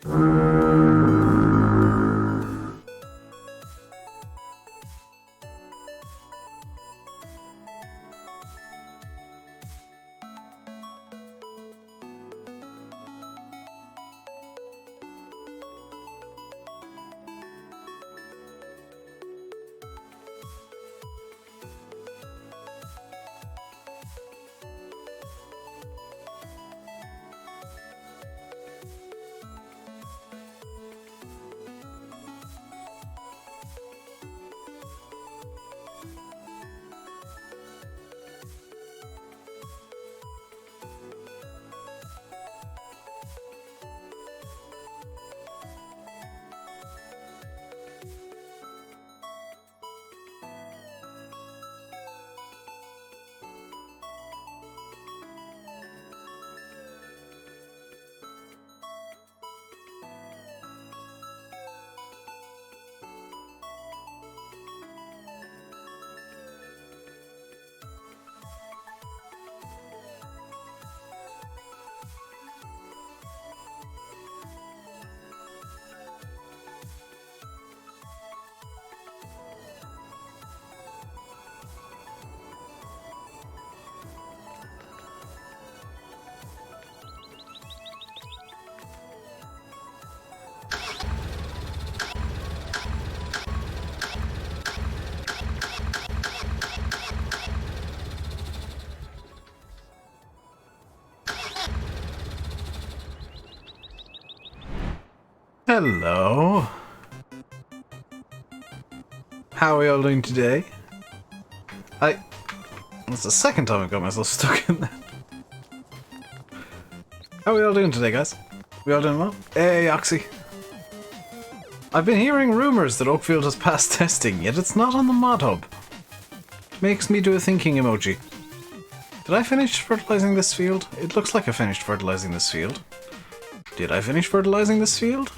Hello. How are we all doing today? That's the second time I got myself stuck in that. How are we all doing today, guys? We all doing well? Hey, Oxy. I've been hearing rumors that Oakfield has passed testing, yet it's not on the mod hub. Makes me do a thinking emoji. Did I finish fertilizing this field? It looks like I finished fertilizing this field. Did I finish fertilizing this field?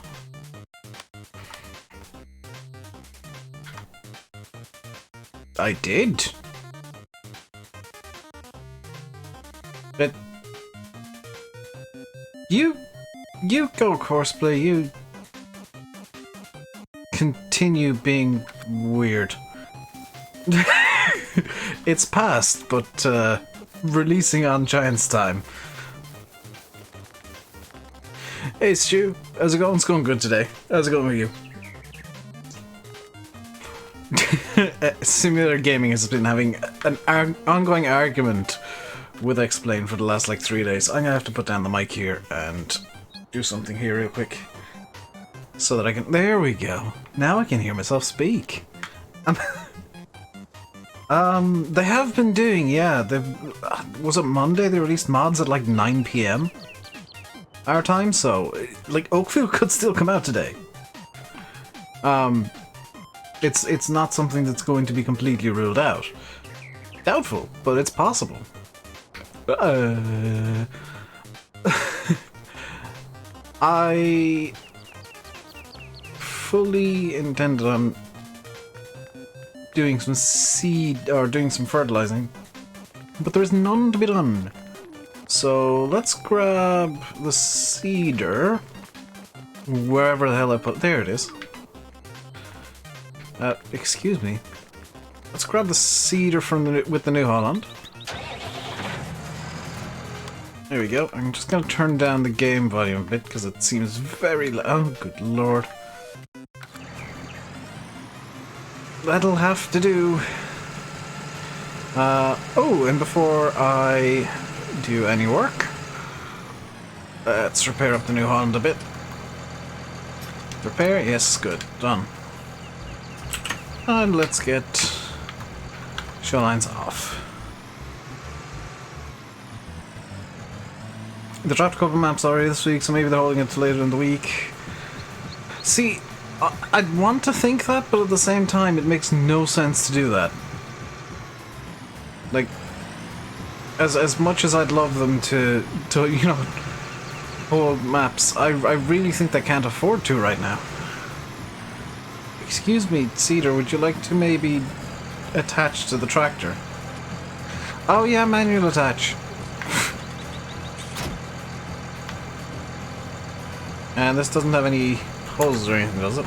I did. But you go Courseplay, you continue being weird. It's past, but releasing on Giant's time. Hey Stu, how's it going? It's going good today. How's it going with you? Simulator Gaming has been having an ongoing argument with Explain for the last like 3 days. I'm gonna have to put down the mic here and do something here real quick so that I can. There we go. Now I can hear myself speak. They have been doing, yeah. Was it Monday? They released mods at like 9 PM our time, so like Oakfield could still come out today. It's not something that's going to be completely ruled out. Doubtful, but it's possible. I fully intended on doing some seed or doing some fertilizing, but there's none to be done. So let's grab the seeder wherever the hell I put. There it is. Excuse me. Let's grab the seeder from with the New Holland. There we go. I'm just gonna turn down the game volume a bit because it seems very loud. Oh, good lord. That'll have to do. Oh, and before I do any work, let's repair up the New Holland a bit. Repair? Yes, good. Done. And let's get show lines off. They dropped a couple maps already this week, so maybe they're holding it to later in the week. See, I'd want to think that, but at the same time, it makes no sense to do that. Like, as much as I'd love them to you know, hold maps, I really think they can't afford to right now. Excuse me, Cedar, would you like to maybe attach to the tractor? Oh yeah, manual attach. And this doesn't have any hoses or anything, does it?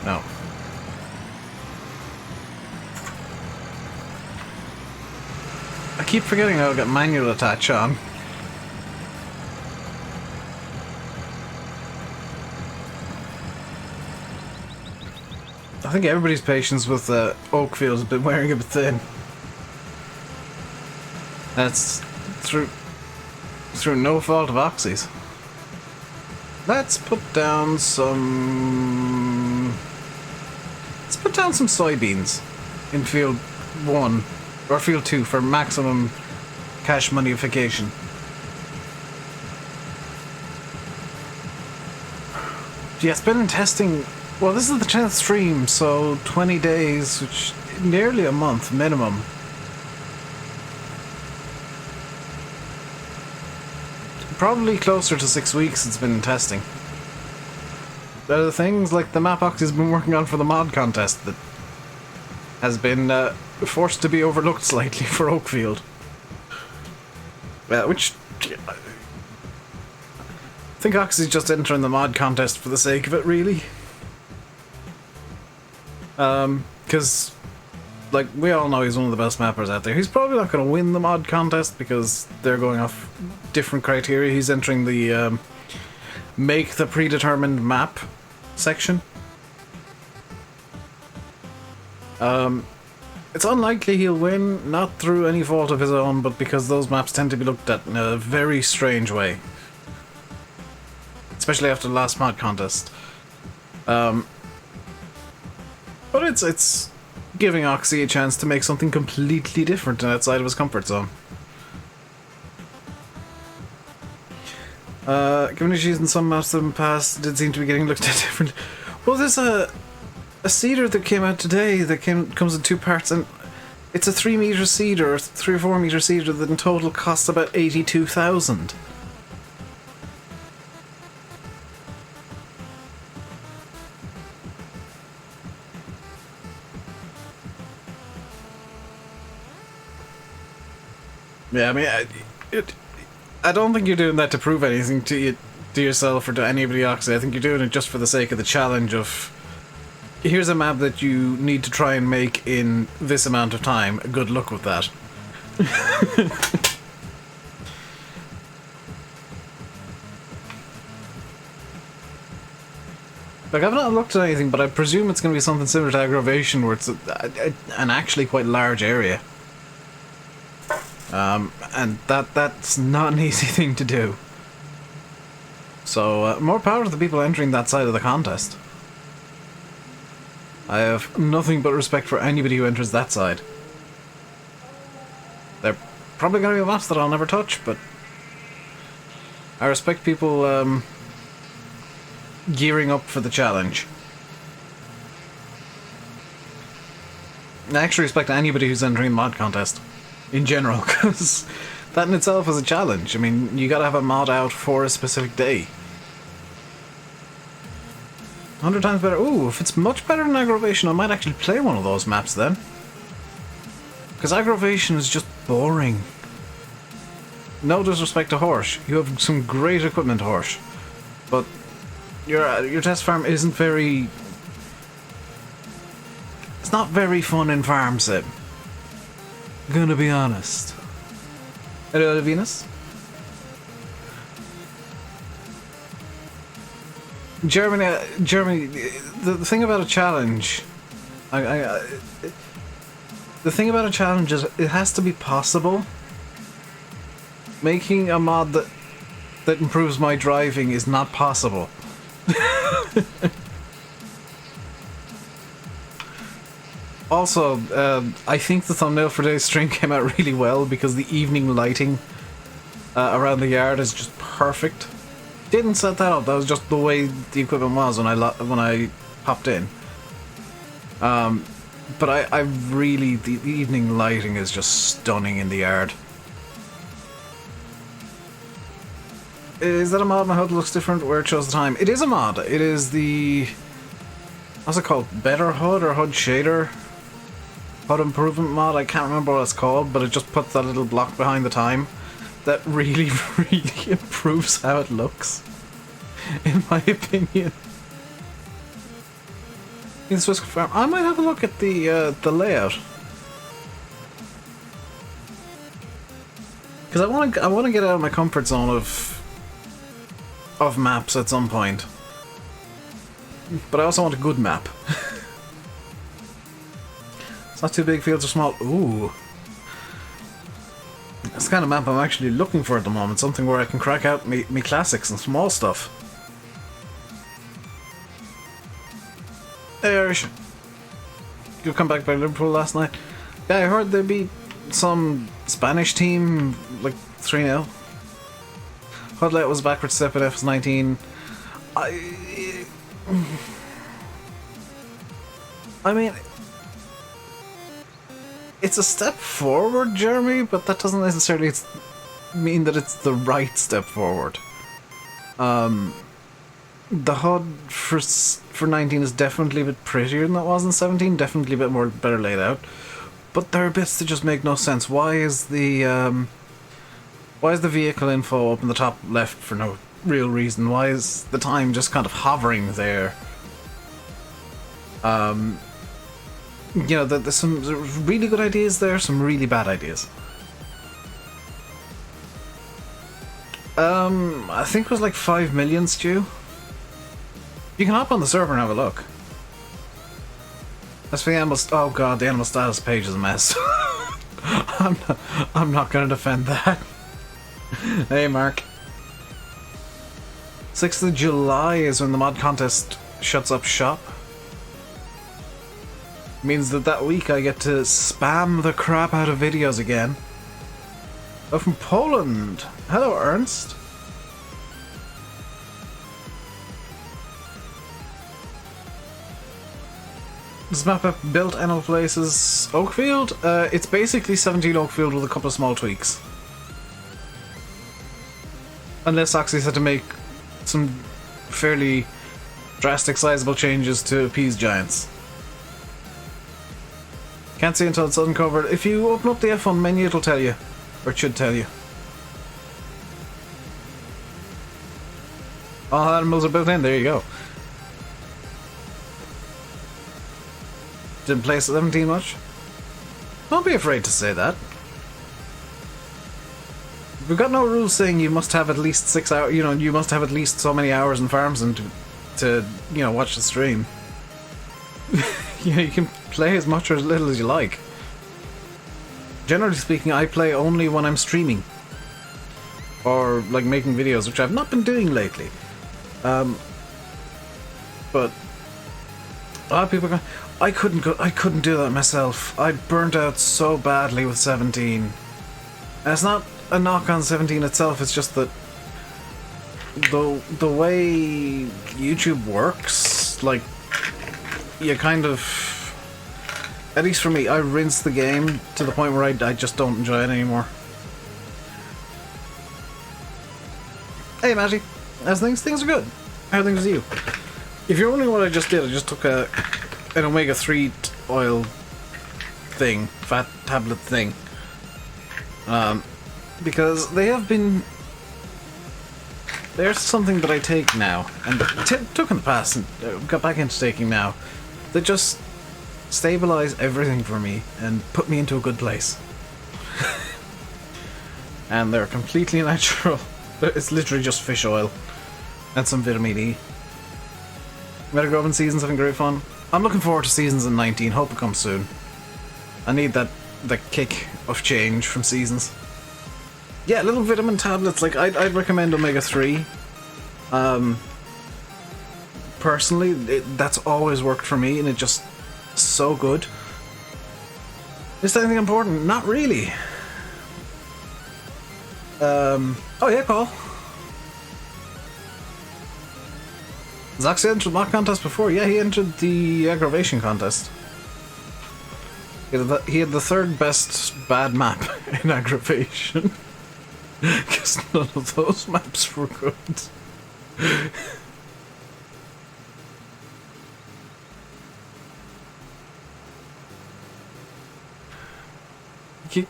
No. I keep forgetting how to get manual attach on. I think everybody's patience with Oakfield has been wearing a bit thin. That's through no fault of Oxy's. Let's put down some soybeans in field 1 or field 2 for maximum cash moneyification. Yeah, it's been in testing. Well, this is the 10th stream, so 20 days, which nearly a month minimum. Probably closer to 6 weeks it's been in testing. There are things like the map Oxy's been working on for the mod contest that has been forced to be overlooked slightly for Oakfield. Which I think Oxy's just entering the mod contest for the sake of it, really. Because, like, we all know he's one of the best mappers out there. He's probably not going to win the mod contest because they're going off different criteria. He's entering the make the predetermined map section. It's unlikely he'll win, not through any fault of his own, but because those maps tend to be looked at in a very strange way. Especially after the last mod contest. But it's giving Oxy a chance to make something completely different and outside of his comfort zone. Given issues in some maps in the past, did seem to be getting looked at differently. Well, there's a seeder that came out today that comes in 2 parts, and it's a 3-meter seeder, or 3 or 4 meter seeder that in total costs about 82,000. Yeah, I mean, I don't think you're doing that to prove anything to yourself or to anybody else. I think you're doing it just for the sake of the challenge of, here's a map that you need to try and make in this amount of time. Good luck with that. Like, I've not looked at anything, but I presume it's going to be something similar to aggravation, where it's an actually quite large area. And that's not an easy thing to do. So, more power to the people entering that side of the contest. I have nothing but respect for anybody who enters that side. They're probably going to be maps that I'll never touch, but I respect people gearing up for the challenge. I actually respect anybody who's entering the mod contest. In general, because that in itself is a challenge. I mean, you gotta have a mod out for a specific day. 100 times better. Ooh, if it's much better than aggravation, I might actually play one of those maps then. Because aggravation is just boring. No disrespect to Horse. You have some great equipment, Horse. But your test farm isn't very... It's not very fun in Farm Sim. Gonna be honest. Hello, Venus. Germany. The thing about a challenge, the thing about a challenge is it has to be possible. Making a mod that improves my driving is not possible. Also, I think the thumbnail for today's stream came out really well because the evening lighting around the yard is just perfect. Didn't set that up, that was just the way the equipment was when I popped in. But I really, the evening lighting is just stunning in the yard. Is that a mod? My HUD looks different where it shows the time. It is a mod. It is the... What's it called? Better HUD or HUD Shader? HUD Improvement mod? I can't remember what it's called, but it just puts that little block behind the time that really, really improves how it looks. in my opinion. In Swiss Farm, I might have a look at the layout. Because I want to get out of my comfort zone of maps at some point. But I also want a good map. It's not too big, fields are small. Ooh. That's the kind of map I'm actually looking for at the moment. Something where I can crack out me classics and small stuff. Hey Irish. You come back by Liverpool last night? Yeah, I heard there be some Spanish team, like 3-0. Hudlett was backward step at F19. I mean, it's a step forward, Jeremy, but that doesn't necessarily mean that it's the right step forward. The HUD for 19 is definitely a bit prettier than it was in 17, definitely a bit more better laid out. But there are bits that just make no sense. Why is the vehicle info up in the top left for no real reason? Why is the time just kind of hovering there? You know, there's some really good ideas there, some really bad ideas. I think it was like 5 million, Stu. You can hop on the server and have a look. As for the animal, oh god, the animal status page is a mess. I'm not gonna defend that. Hey, Mark. 6th of July is when the mod contest shuts up shop. Means that week I get to spam the crap out of videos again. Oh, from Poland. Hello, Ernst. This map I built NL Places Oakfield. It's basically 17 Oakfield with a couple of small tweaks. Unless Oxy's had to make some fairly drastic sizable changes to appease giants. Can't see until it's uncovered. If you open up the F1 menu, it'll tell you. Or it should tell you. All animals are built in, there you go. Didn't play 17 much? Don't be afraid to say that. We've got no rules saying you must have at least 6 hours, you know, you must have at least so many hours in farms and to you know, watch the stream. You know, you can play as much or as little as you like. Generally speaking, I play only when I'm streaming. Or, like, making videos, which I've not been doing lately. But a lot of people go, I couldn't do that myself. I burnt out so badly with 17. And it's not a knock on 17 itself, it's just that the way YouTube works, like, you kind of, at least for me, I rinse the game to the point where I just don't enjoy it anymore. Hey Matty, how's things? Things are good. How are things with you? If you're wondering what I just did, I just took an omega-3 oil thing, fat tablet thing. Because they have been... There's something that I take now, and took in the past, and got back into taking now, that just stabilize everything for me and put me into a good place. And they're completely natural. It's literally just fish oil and some vitamin E. Better go up in seasons, having great fun. I'm looking forward to seasons in 19, hope it comes soon. I need the kick of change from seasons. Yeah, little vitamin tablets, like I'd recommend omega-3. Personally, that's always worked for me, and it just so good. Is there anything important? Not really. Oh yeah, Paul. Zax entered the mock contest before. Yeah, he entered the aggravation contest. He had the third best bad map in aggravation. Because none of those maps were good.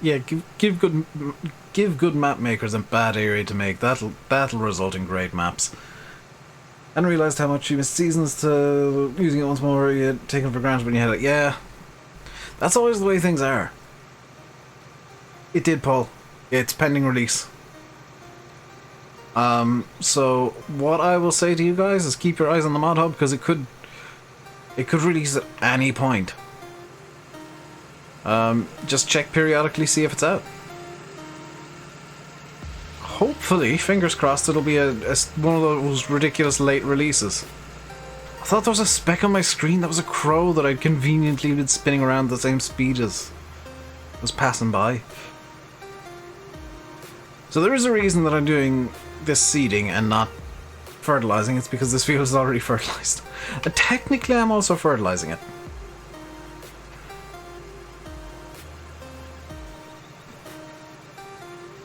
Yeah, give good map makers a bad area to make. That'll result in great maps. And realised how much you missed seasons to using it once more, you taken for granted when you had it. Yeah, that's always the way things are. It did, Paul. It's pending release. So what I will say to you guys is keep your eyes on the mod hub, because it could release at any point. Just check periodically, see if it's out. Hopefully, fingers crossed, it'll be one of those ridiculous late releases. I thought there was a speck on my screen that was a crow that I'd conveniently been spinning around the same speed as was passing by. So there is a reason that I'm doing this seeding and not fertilizing. It's because this field is already fertilized. And technically I'm also fertilizing it.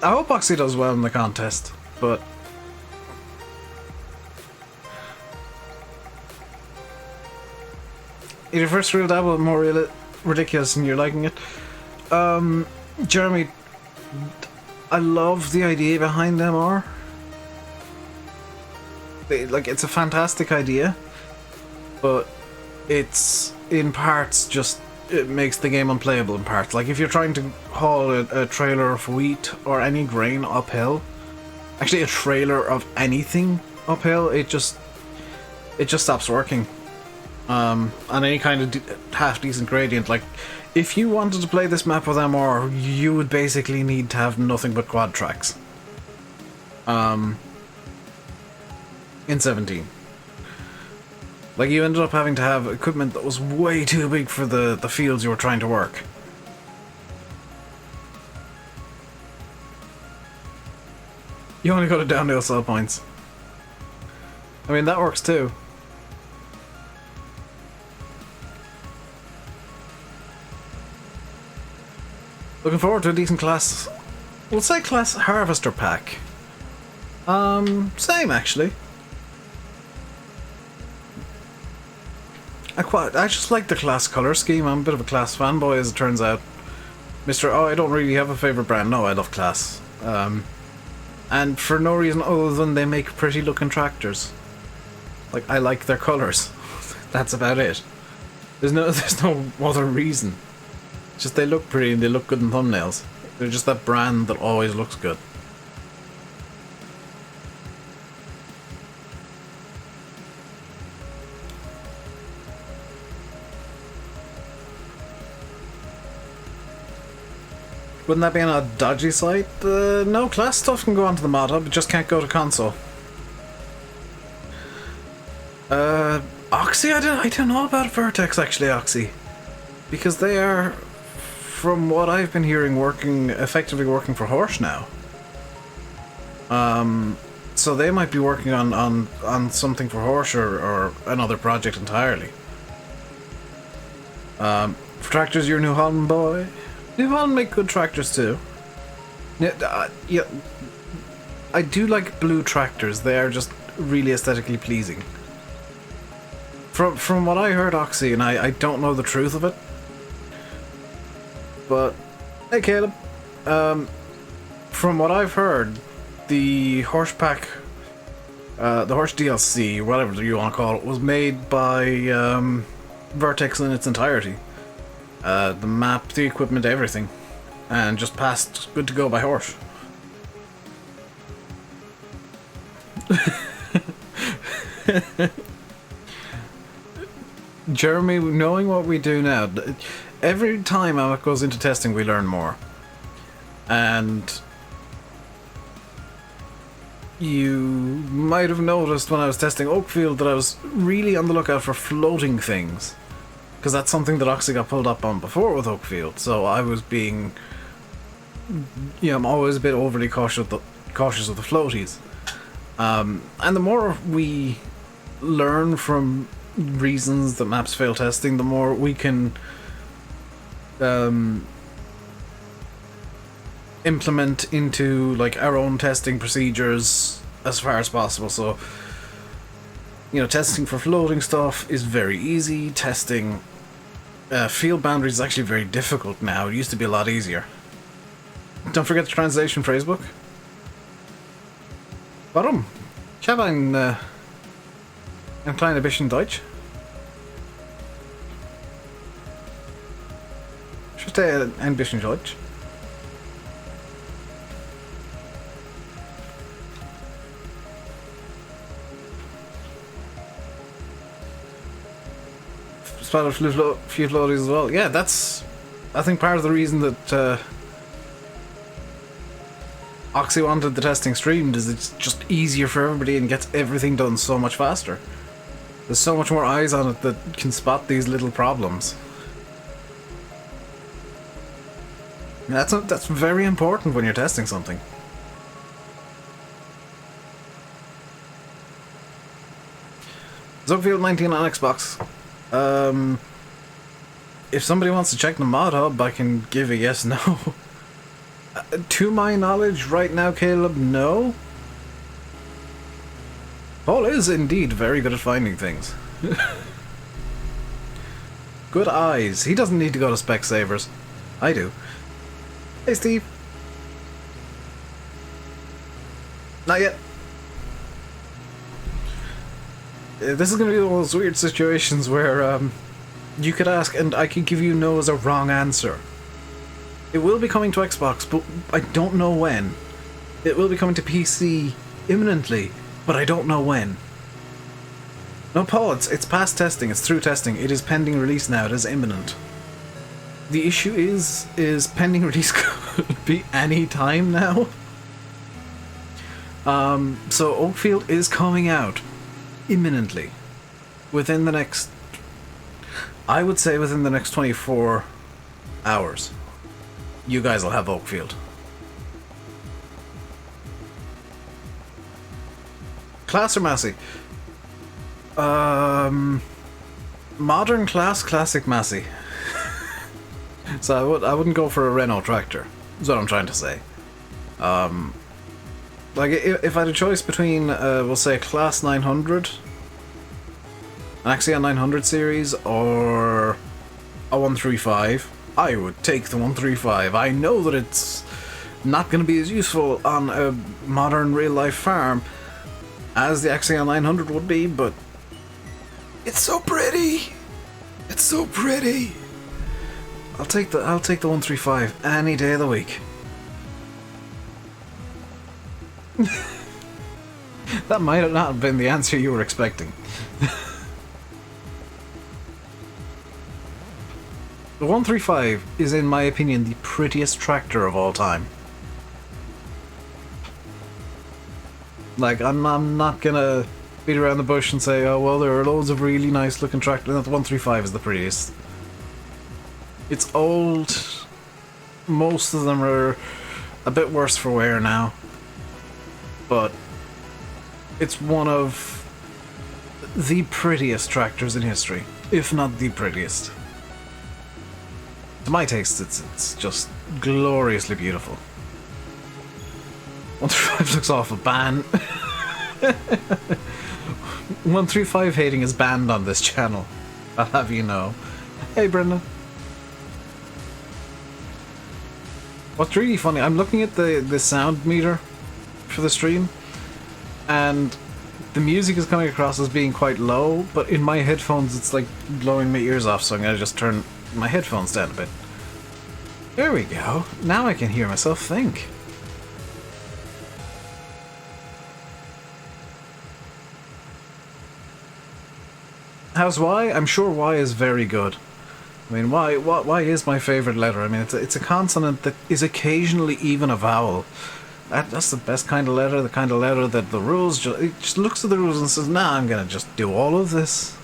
I hope Oxy does well in the contest, but your first real dabble more ridiculous and you're liking it. Jeremy, I love the idea behind MR. It's a fantastic idea, but it's in parts just, it makes the game unplayable in parts. Like if you're trying to haul a trailer of wheat or any grain uphill, actually a trailer of anything uphill, it just stops working. On any kind of half decent gradient. Like if you wanted to play this map with MR, you would basically need to have nothing but quad tracks. In 17. Like you ended up having to have equipment that was way too big for the fields you were trying to work. You only go to downhill sell points. I mean, that works too. Looking forward to a decent class, we'll say class harvester pack. Same actually. I just like the class colour scheme. I'm a bit of a class fanboy, as it turns out. I don't really have a favourite brand. No, I love class. And for no reason other than they make pretty looking tractors. Like, I like their colours. That's about it. There's no other reason. It's just they look pretty and they look good in thumbnails. They're just that brand that always looks good. Wouldn't that be on a dodgy site? No, class stuff can go onto the mod hub, it just can't go to console. Oxy, I don't know about Vertex actually, Oxy. Because they are, from what I've been hearing, effectively working for Horse now. So they might be working on something for Horse or another project entirely. For tractors, you're New Holland boy. New Holland make good tractors too. Yeah, I do like blue tractors. They are just really aesthetically pleasing. From what I heard, Oxy, and I don't know the truth of it, but hey, Caleb. From what I've heard, the Horse pack, the Horse DLC, whatever you want to call it, was made by Vertex in its entirety. The map, the equipment, everything, and just passed good to go by Horse. Jeremy, knowing what we do now, every time it goes into testing we learn more. And you might have noticed when I was testing Oakfield that I was really on the lookout for floating things. Because that's something that Oxy got pulled up on before with Oakfield, so I was being... I'm always a bit overly cautious of the floaties. And the more we learn from reasons that maps fail testing, the more we can implement into like our own testing procedures as far as possible. So, testing for floating stuff is very easy. Testing field boundaries is actually very difficult now. It used to be a lot easier. Don't forget the translation phrasebook. Warum? Ich habe ein Ein kleiner bisschen Deutsch. Ich verstehe ein bisschen Deutsch. Spot a few floaties as well. Yeah, that's, I think, part of the reason that Oxy wanted the testing streamed is it's just easier for everybody and gets everything done so much faster. There's so much more eyes on it that can spot these little problems. And that's very important when you're testing something. Oakfield 19 on Xbox. If somebody wants to check the mod hub, I can give a yes, no. To my knowledge, right now, Caleb, no. Paul is indeed very good at finding things. Good eyes. He doesn't need to go to Specsavers. I do. Hey, Steve. Not yet. This is going to be one of those weird situations where you could ask and I could give you no as a wrong answer. It will be coming to Xbox, but I don't know when. It will be coming to PC imminently, but I don't know when. No, Paul, it's past testing, it's through testing, it is pending release now, it is imminent. The issue is pending release could be any time now. So Oakfield is coming out imminently. Within the next, I would say within the next 24 hours. You guys will have Oakfield. Class or Massey? Modern class, classic Massey. So I wouldn't go for a Renault tractor, is what I'm trying to say. Like, if I had a choice between, we'll say, a Class 900, an Axion 900 series, or a 135, I would take the 135. I know that it's not going to be as useful on a modern real-life farm as the Axion 900 would be, but it's so pretty! It's so pretty! I'll take the 135 any day of the week. That might not have been the answer you were expecting. The 135 is, in my opinion, the prettiest tractor of all time. Like, I'm not gonna beat around the bush and say, oh, well, there are loads of really nice looking tractors. No, the 135 is the prettiest. It's old. Most of them are a bit worse for wear now. But it's one of the prettiest tractors in history, if not the prettiest. To my taste, it's just gloriously beautiful. 135 looks awful. Ban. 135 hating is banned on this channel. I'll have you know. Hey, Brenda. What's really funny, I'm looking at the sound meter for the stream, and the music is coming across as being quite low, but in my headphones it's like blowing my ears off, so I'm gonna just turn my headphones down a bit. There we go. Now I can hear myself think. How's Y? I'm sure Y is very good. I mean, Y is my favorite letter. I mean, it's a consonant that is occasionally even a vowel. That's the best kind of letter, the kind of letter that the rules it just looks at the rules and says, nah, I'm gonna just do all of this.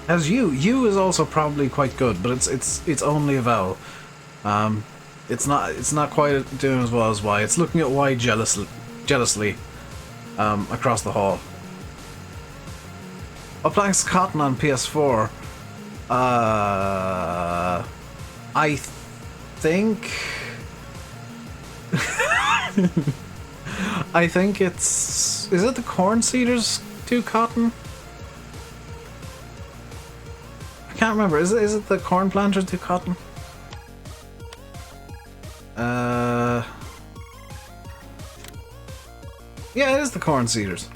As U is also probably quite good, but it's only a vowel. It's not quite doing as well as Y. It's looking at Y jealously across the hall. Uplanks Cotton on PS4. I think I think it's... Is it the Corn Seeders 2 Cotton? I can't remember. Is it the Corn Planters 2 Cotton? Yeah, it is the corn seeders.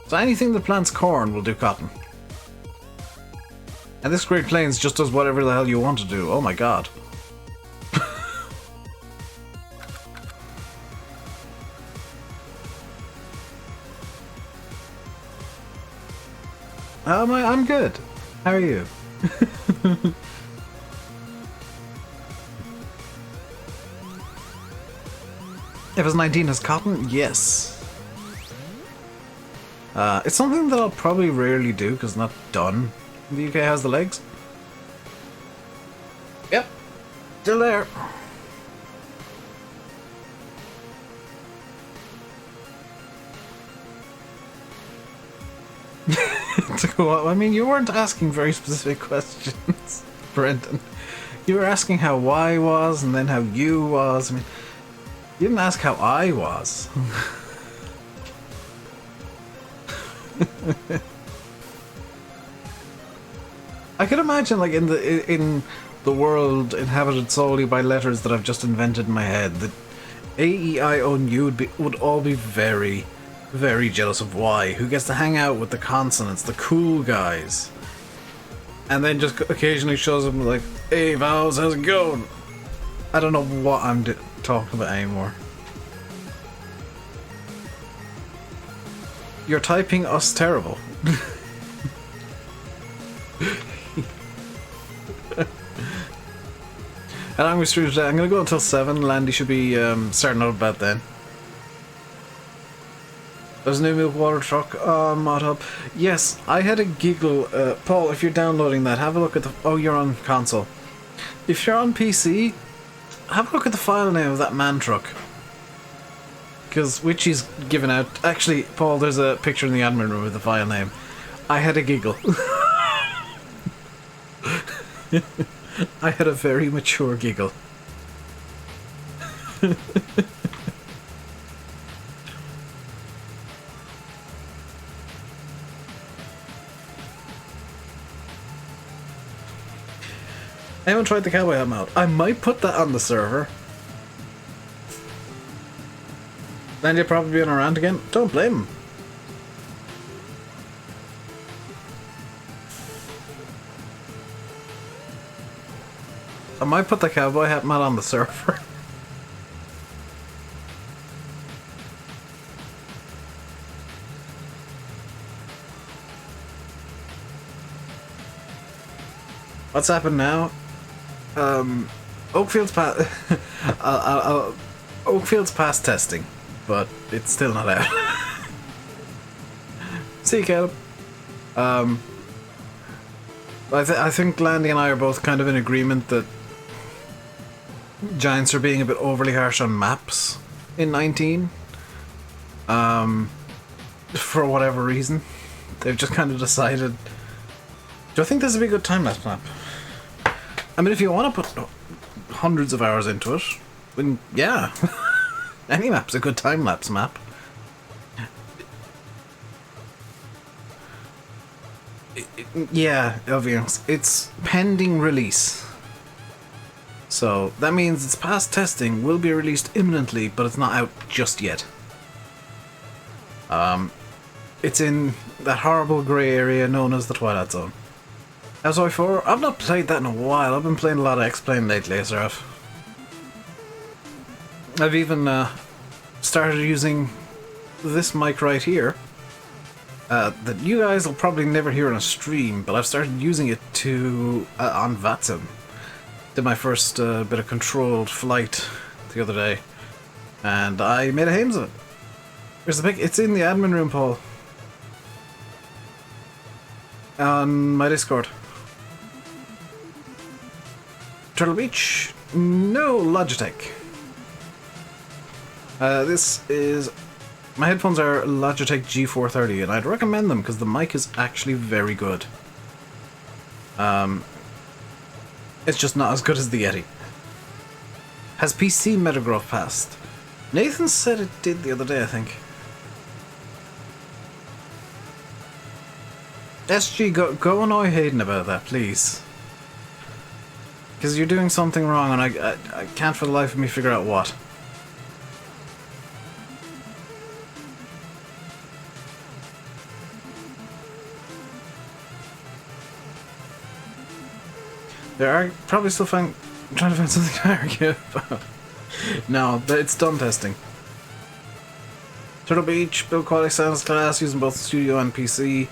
So anything that plants corn will do cotton. And this Great Plains just does whatever the hell you want to do. Oh my god. I'm good. How are you? If it's 19 as cotton, yes. It's something that I'll probably rarely do because it's not done. The UK has the legs. Yep. Still there. I mean, you weren't asking very specific questions, Brendan. You were asking how Y was and then how U was. I mean, you didn't ask how I was. I could imagine, like, in the world inhabited solely by letters that I've just invented in my head, that A, E, I, O, and U would all be very, very jealous of Y, who gets to hang out with the consonants, the cool guys, and then just occasionally shows up like, "Hey, Vowels, how's it going?" I don't know what I'm talking about anymore. You're typing us terrible. And I'm through today. I'm gonna go until 7. Landy should be starting out about then. There's a new milk water truck on Mod Hub. Yes, I had a giggle. Paul, if you're downloading that, have a look at the... Oh, you're on console. If you're on PC, have a look at the file name of that man truck. Because Witchy's given out... Actually, Paul, there's a picture in the admin room with the file name. I had a giggle. I had a very mature giggle. I haven't tried the cowboy hat mode. I might put that on the server. Then you'll probably be on a rant again. Don't blame him. I might put the cowboy hat mod on the server. What's happened now? Oakfield's Oakfield's past testing, but it's still not out. See you, Caleb. I think Landy and I are both kind of in agreement that Giants are being a bit overly harsh on maps in 19. For whatever reason. They've just kind of decided... Do I think this would be a good time-lapse map? I mean, if you want to put hundreds of hours into it, then yeah. Any map's a good time-lapse map. Yeah, obvious. It's pending release. So, that means it's past testing, will be released imminently, but it's not out just yet. It's in that horrible grey area known as the Twilight Zone. As I4, I've not played that in a while. I've been playing a lot of X-Plane lately, Seraph. I've even started using this mic right here. That you guys will probably never hear on a stream, but I've started using it to on VATSIM. Did my first bit of controlled flight the other day, and I made a hames of it. Where's the pic? It's in the admin room, Paul. On my Discord. Turtle Beach? No, Logitech. This is... My headphones are Logitech G430, and I'd recommend them because the mic is actually very good. It's just not as good as the Yeti. Has PC Metagrowth passed? Nathan said it did the other day, I think. SG, go annoy Hayden about that, please. Because you're doing something wrong, and I can't for the life of me figure out what. There are probably still trying to find something to argue about. No, it's done testing. Turtle Beach, build quality sounds class using both studio and PC.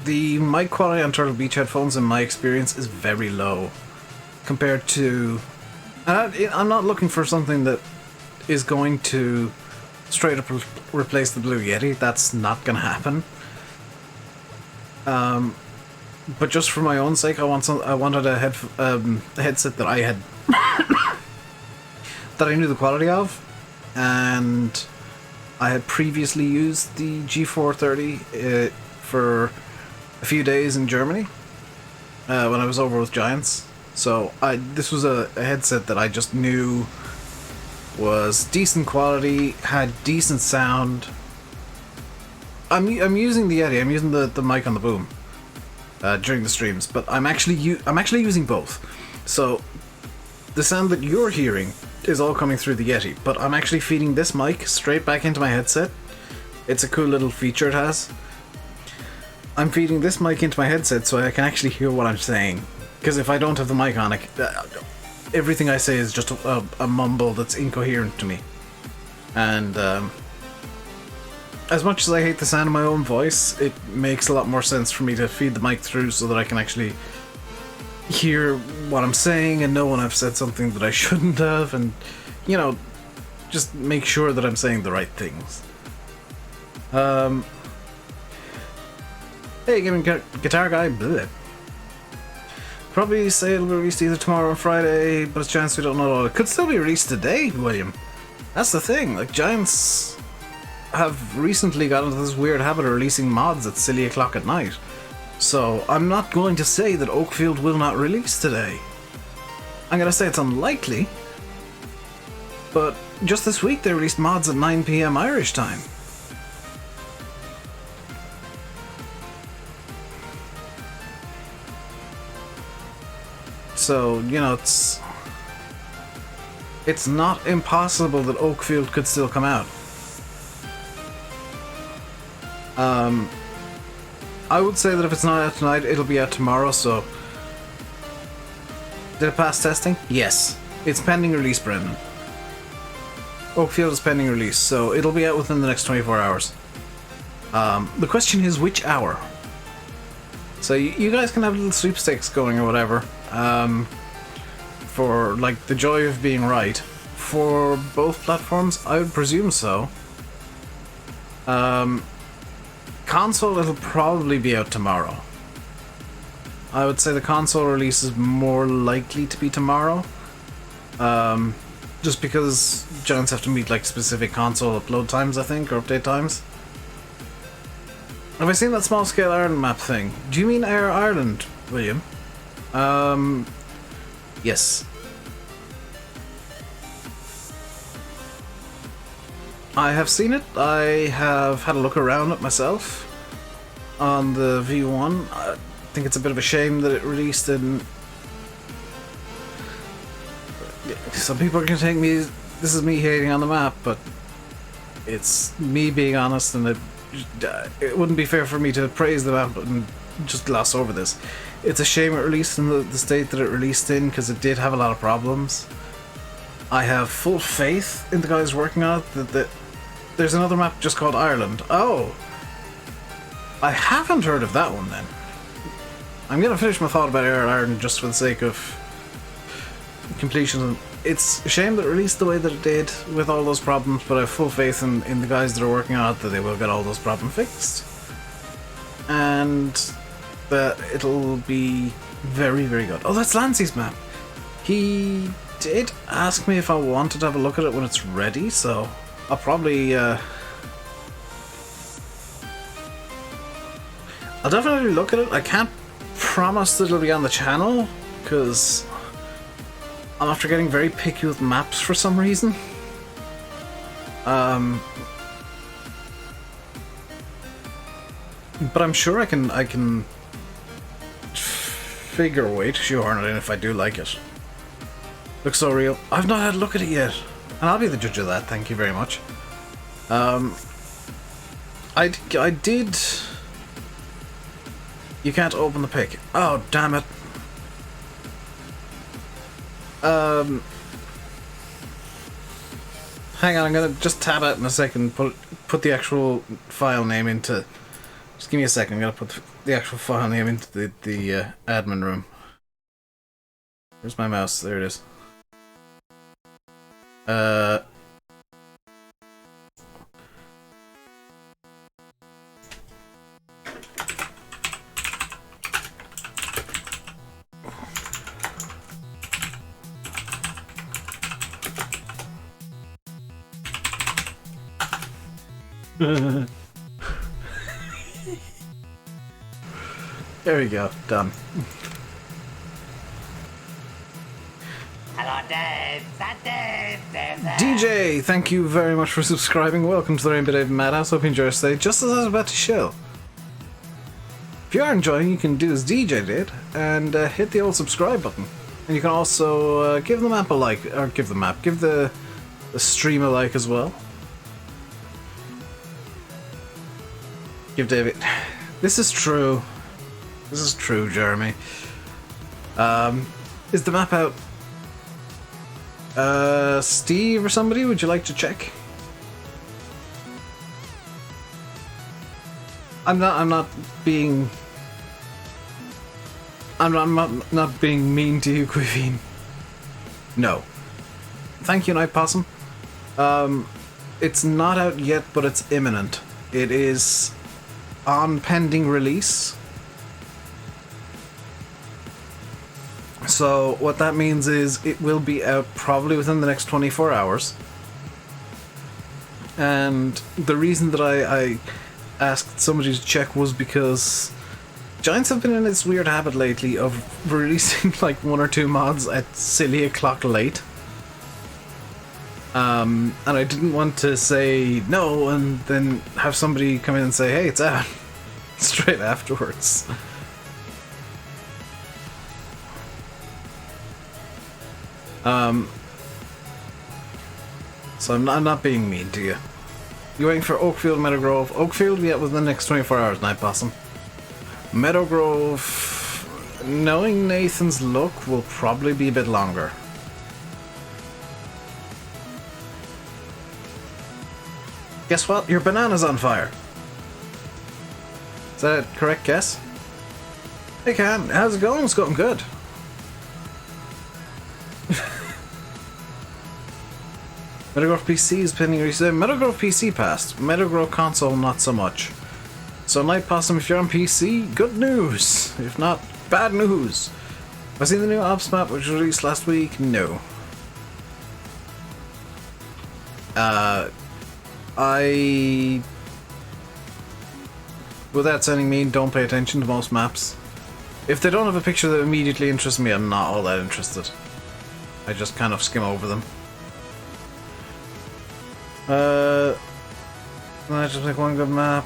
The mic quality on Turtle Beach headphones, in my experience, is very low compared to. I'm not looking for something that is going to straight up replace the Blue Yeti. That's not going to happen. But just for my own sake, I wanted a headset that I had that I knew the quality of, and I had previously used the G430 for a few days in Germany when I was over with Giants. So this was a headset that I just knew was decent quality, had decent sound. I'm using the Yeti. I'm using the mic on the boom during the streams, but I'm actually using both. So the sound that you're hearing is all coming through the Yeti, but I'm actually feeding this mic straight back into my headset. It's a cool little feature it has. I'm feeding this mic into my headset so I can actually hear what I'm saying. Because if I don't have the mic on, everything I say is just a mumble that's incoherent to me. And as much as I hate the sound of my own voice, it makes a lot more sense for me to feed the mic through so that I can actually hear what I'm saying and know when I've said something that I shouldn't have, and, you know, just make sure that I'm saying the right things. Hey, Gaming Guitar Guy, bleh. Probably say it'll be released either tomorrow or Friday, but it's a chance we don't know. It could still be released today, William. That's the thing, like, Giants have recently got into this weird habit of releasing mods at silly o'clock at night. So, I'm not going to say that Oakfield will not release today. I'm going to say it's unlikely. But just this week they released mods at 9 PM Irish time. So, you know, it's not impossible that Oakfield could still come out. I would say that if it's not out tonight, it'll be out tomorrow, so... Did it pass testing? Yes. It's pending release, Brendan. Oakfield is pending release, so it'll be out within the next 24 hours. The question is, which hour? So you guys can have little sweepstakes going or whatever. For, like, the joy of being right. For both platforms, I would presume so. Console, it'll probably be out tomorrow. I would say the console release is more likely to be tomorrow. Just because Giants have to meet, like, specific console upload times, I think, or update times. Have I seen that small-scale Ireland map thing? Do you mean Air Ireland, William? Yes. I have seen it. I have had a look around it myself on the V1. I think it's a bit of a shame that it released in... Some people are going to take me... This is me hating on the map, but it's me being honest, and it wouldn't be fair for me to praise the map and just gloss over this. It's a shame it released in the state that it released in, because it did have a lot of problems. I have full faith in the guys working on it that there's another map just called Ireland. Oh! I haven't heard of that one then. I'm going to finish my thought about Air Ireland just for the sake of completion. It's a shame that it released the way that it did with all those problems, but I have full faith in the guys that are working on it that they will get all those problems fixed. And that it'll be very, very good. Oh, that's Lancy's map. He did ask me if I wanted to have a look at it when it's ready, so I'll probably... I'll definitely look at it. I can't promise that it'll be on the channel, because I'm after getting very picky with maps for some reason. But I'm sure I can figure a way to shoehorn it in if I do like it. Looks so real. I've not had a look at it yet, and I'll be the judge of that. Thank you very much. I did You can't open the pick. Oh, damn it. Hang on, I'm gonna just tab out in a second. Put the actual file name into. Just give me a second. I'm gonna put the actual file name into the admin room. Where's my mouse? There it is. There we go, done. Hello, Dave. DJ, thank you very much for subscribing. Welcome to the RainbowDave Madhouse. Hope you enjoy your stay. Just as I was about to show. If you are enjoying, you can do as DJ did and hit the old subscribe button. And you can also give the map a like, or give the stream a like as well. Give David. This is true. This is true, Jeremy. Is the map out? Steve or somebody, would you like to check? I'm not being mean to you, Quivine. No. Thank you, Night Possum. It's not out yet, but it's imminent. It is on pending release. So what that means is it will be out probably within the next 24 hours. And the reason that I asked somebody to check was because Giants have been in this weird habit lately of releasing like 1 or 2 mods at silly o'clock late. And I didn't want to say no and then have somebody come in and say, hey, it's out, straight afterwards. So I'm not being mean to you. You waiting for Oakfield, Meadowgrove? Oakfield, yeah, within the next 24 hours, Night Possum. Meadowgrove, knowing Nathan's luck, will probably be a bit longer. Guess what? Your banana's on fire. Is that a correct guess? Hey, Can, how's it going? It's going good. Meadowgrove PC is pending reset. Meadowgrove PC passed. Meadowgrove console, not so much. So, Night Possum, if you're on PC, good news. If not, bad news. Have I seen the new Ops map which was released last week? No. Without sounding mean, don't pay attention to most maps. If they don't have a picture that immediately interests me, I'm not all that interested. I just kind of skim over them. I just pick one good map.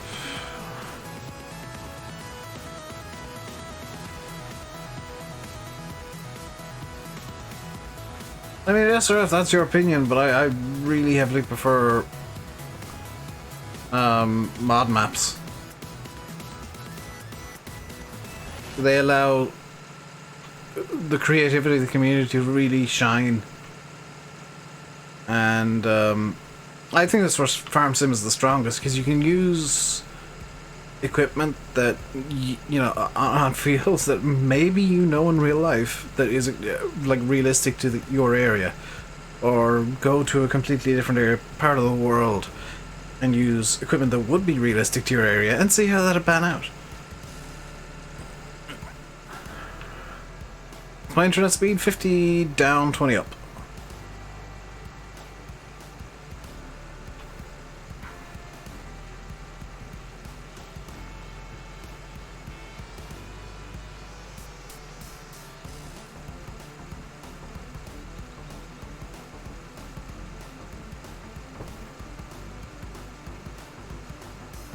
I mean, yes, sir, if that's your opinion, but I really heavily prefer mod maps. They allow the creativity of the community to really shine. And I think that's where Farm Sim is the strongest, because you can use equipment that, you know, on fields that maybe you know in real life that is like realistic to your area, or go to a completely different area, part of the world, and use equipment that would be realistic to your area and see how that'd pan out. My internet speed 50 down, 20 up.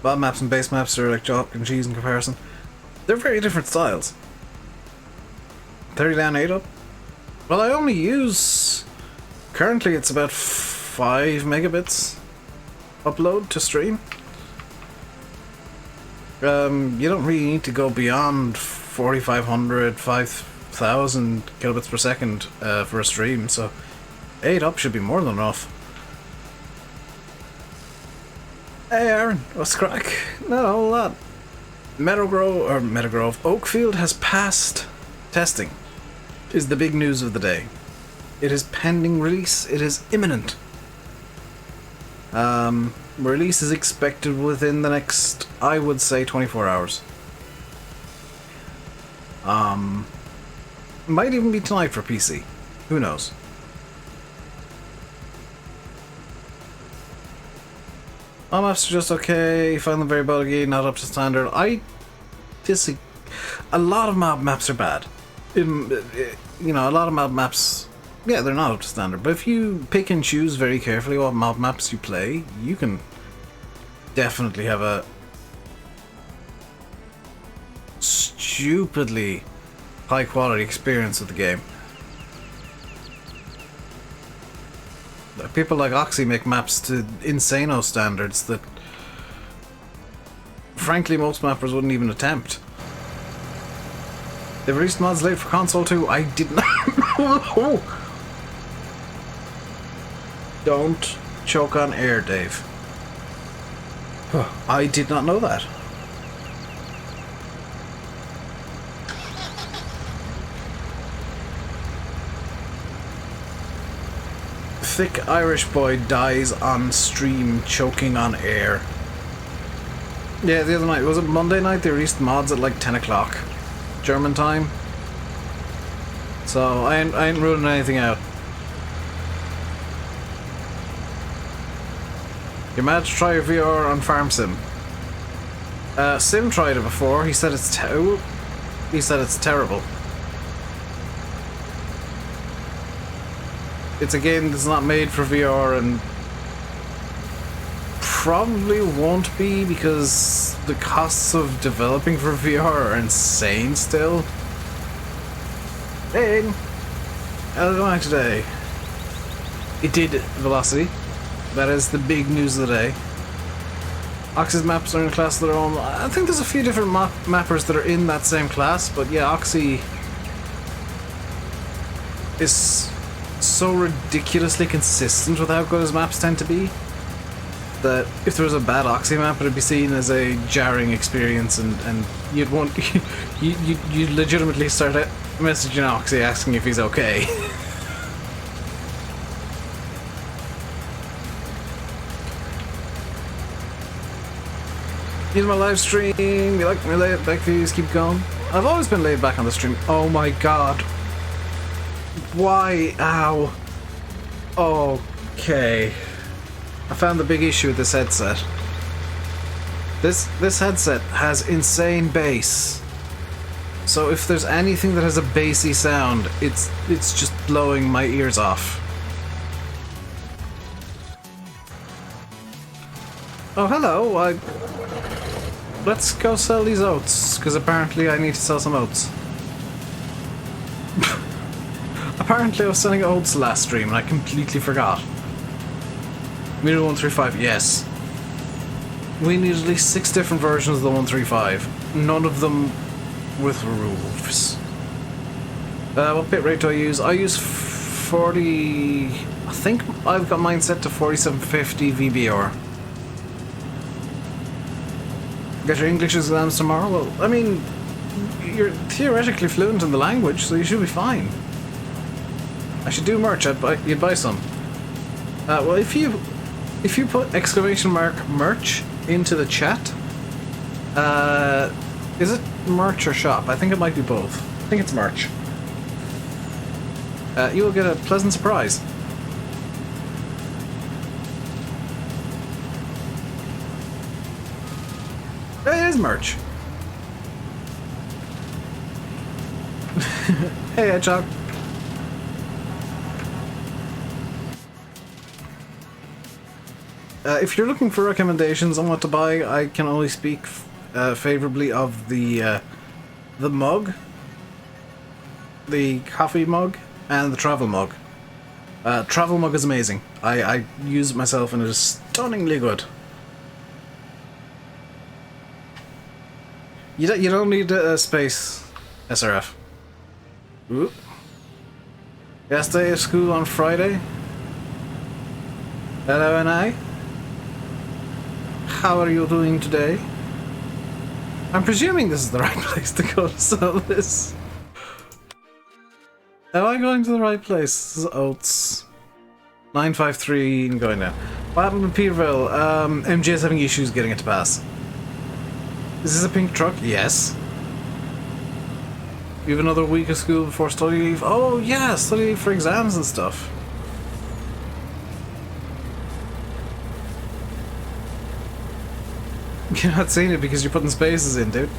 Bob maps and base maps are like chalk and cheese in comparison. They're very different styles. 30 down, 8 up? Well, I only use... Currently it's about 5 megabits upload to stream. You don't really need to go beyond 4,500, 5,000 kilobits per second for a stream, so 8 up should be more than enough. Hey Aaron, what's crack? Not a whole lot. Meadowgrove, Oakfield has passed testing, is the big news of the day. It is pending release, it is imminent. Release is expected within the next, I would say, 24 hours. Might even be tonight for PC. Who knows? All maps are just okay, find them very buggy, not up to standard. I disagree. A lot of maps are bad. You know, a lot of maps, yeah, they're not up to standard. But if you pick and choose very carefully what maps you play, you can definitely have a stupidly high quality experience with the game. People like Oxy make maps to insano standards that frankly most mappers wouldn't even attempt. They released mods late for console too. I did not. Don't choke on air, Dave. I did not know that. Thick Irish boy dies on stream choking on air. Yeah, the other night, was it Monday night? They released mods at like 10 o'clock German time. So I ain't ruling anything out. You're mad to try your VR on Farm Sim. Sim tried it before. He said it's terrible. It's a game that's not made for VR and probably won't be because the costs of developing for VR are insane still. Hey, how's it going today? It did velocity. That is the big news of the day. Oxy's maps are in a class of their own. I think there's a few different mappers that are in that same class, but yeah, Oxy is so ridiculously consistent with how good his maps tend to be that if there was a bad Oxy map, it'd be seen as a jarring experience, and you'd want you'd legitimately start messaging Oxy asking if he's okay. Here's my live stream. You like my laid back views? Keep going. I've always been laid back on the stream. Oh my god. Why? Ow. Okay. I found the big issue with this headset. This headset has insane bass. So if there's anything that has a bassy sound, it's just blowing my ears off. Oh, hello. Let's go sell these oats, because apparently I need to sell some oats. Apparently I was selling oats last stream and I completely forgot. Meter 135, yes. We need at least 6 different versions of the 135. None of them with roofs. What bit rate do I use? I use 40... I think I've got mine set to 4750 VBR. Get your English exams tomorrow? Well, I mean, you're theoretically fluent in the language, so you should be fine. I should do merch. You'd buy some. Well, if you put exclamation mark merch into the chat, is it merch or shop? I think it might be both. I think it's merch. You will get a pleasant surprise. It is merch. Hey, Hedgehog. If you're looking for recommendations on what to buy, I can only speak favorably of the mug, the coffee mug, and the travel mug. Travel mug is amazing. I use it myself and it is stunningly good. You don't need a space, SRF. Ooh. Last day of school on Friday. Hello, and I. How are you doing today? I'm presuming this is the right place to go to sell this. Am I going to the right place? This is Oats. 953 and going down. What happened in Peterville? MJ's having issues getting it to pass. Is this a pink truck? Yes. You have another week of school before study leave? Oh yeah, study leave for exams and stuff. You're not seeing it because you're putting spaces in, dude.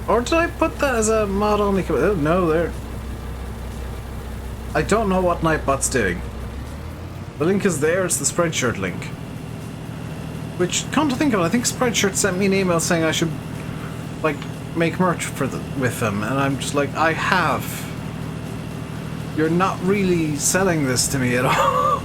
Or did I put that as a mod only? Oh, no, there. I don't know what Nightbot's doing. The link is there, it's the Spreadshirt link. Which, come to think of it, I think Spreadshirt sent me an email saying I should, like, make merch for with them, and I'm just like, I have. You're not really selling this to me at all.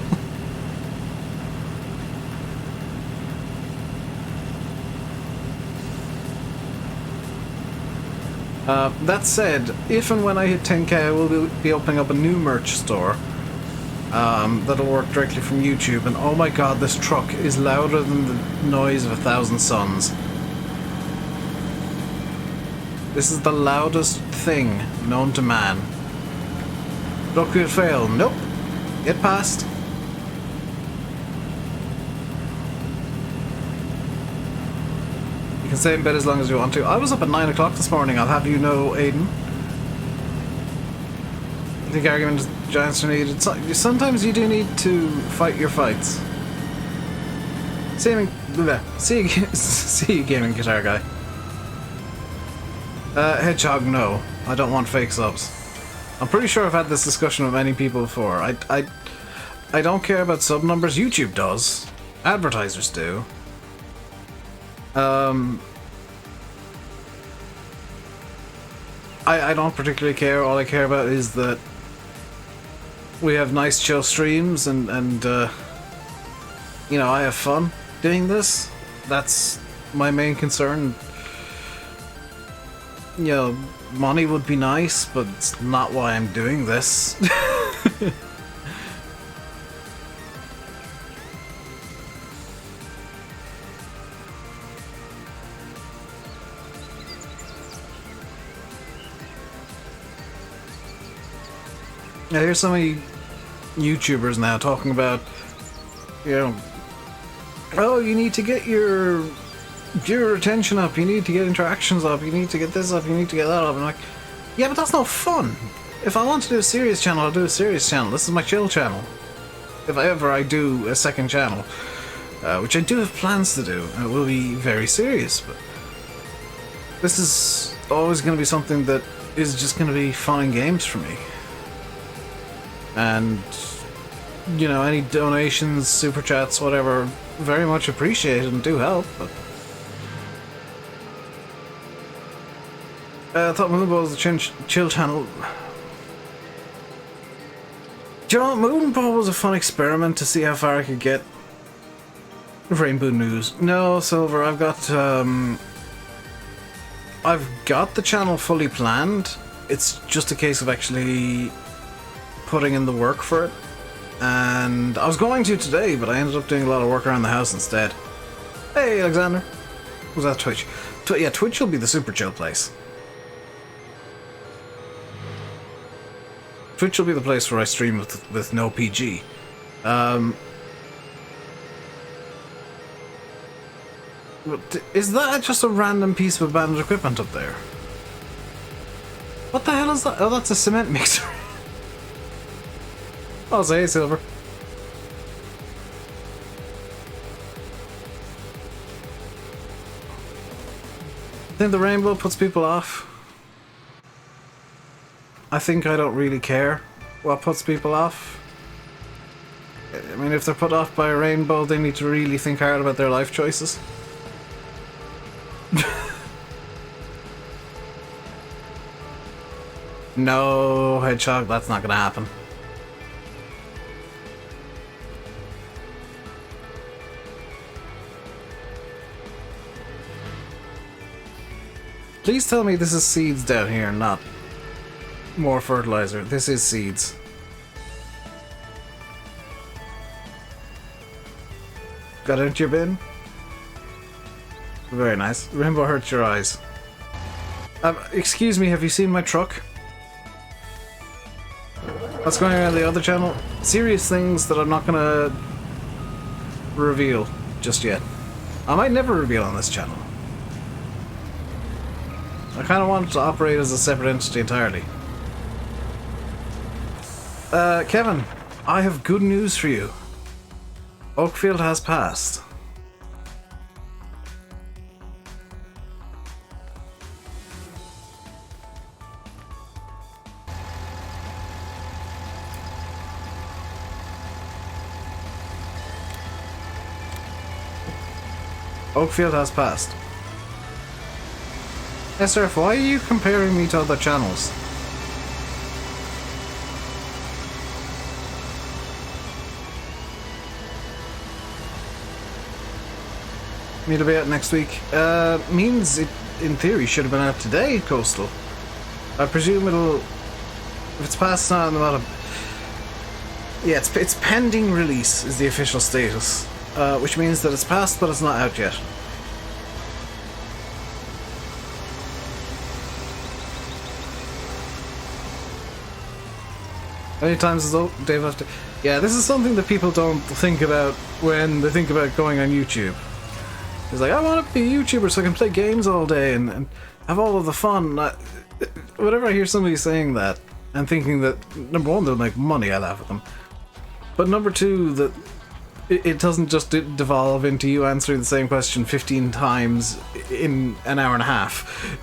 That said, if and when I hit 10k, I will be opening up a new merch store. That'll work directly from YouTube, and oh my god, this truck is louder than the noise of 1,000 suns. This is the loudest thing known to man. Oakfield fail. Nope. Get past. You can stay in bed as long as you want to. I was up at 9 o'clock this morning, I'll have you know, Aiden. I think argument giants are needed. Sometimes you do need to fight your fights. See you gaming guitar guy. Hedgehog, no. I don't want fake subs. I'm pretty sure I've had this discussion with many people before. I don't care about sub numbers. YouTube does. Advertisers do. I don't particularly care. All I care about is that we have nice chill streams and you know, I have fun doing this. That's my main concern. You know, money would be nice, but it's not why I'm doing this. Now, here's so many YouTubers now talking about, you know, oh, you need to get your retention up, you need to get interactions up, you need to get this up, you need to get that up. I'm like, yeah, but that's not fun. If I want to do a serious channel, I'll do a serious channel. This is my chill channel. If I do a second channel, which I do have plans to do, and it will be very serious, but this is always going to be something that is just going to be fun and games for me. And, you know, any donations, super chats, whatever, very much appreciated and do help, but I thought Moonball was a chill channel. Do you know what? Moonball was a fun experiment to see how far I could get. Rainbow News. No, Silver, I've got the channel fully planned. It's just a case of actually putting in the work for it. And I was going to today, but I ended up doing a lot of work around the house instead. Hey, Alexander. Was that Twitch? Yeah, Twitch will be the super chill place. Twitch will be the place where I stream with no PG. Is that just a random piece of abandoned equipment up there? What the hell is that? Oh, that's a cement mixer. I'll say, Silver. Think the rainbow puts people off? I think I don't really care what puts people off. I mean, if they're put off by a rainbow, they need to really think hard about their life choices. No, Hedgehog, that's not gonna happen. Please tell me this is seeds down here, not more fertilizer. This is seeds. Got it into your bin? Very nice. Rainbow hurts your eyes. Excuse me, have you seen my truck? What's going on the other channel? Serious things that I'm not gonna reveal just yet. I might never reveal on this channel. I kind of want it to operate as a separate entity entirely. Kevin, I have good news for you. Oakfield has passed. Oakfield has passed. SRF, why are you comparing me to other channels? It'll be out next week. Means it, in theory, should have been out today, Coastal. I presume it'll... If it's passed now on the bottom... Yeah, it's pending release, is the official status. Which means that it's passed, but it's not out yet. How many times does Dave have to... Yeah, this is something that people don't think about when they think about going on YouTube. It's like, I want to be a YouTuber so I can play games all day and have all of the fun. Whenever I hear somebody saying that and thinking that, number one, they'll make money, I laugh at them. But number two, that it doesn't just devolve into you answering the same question 15 times in an hour and a half.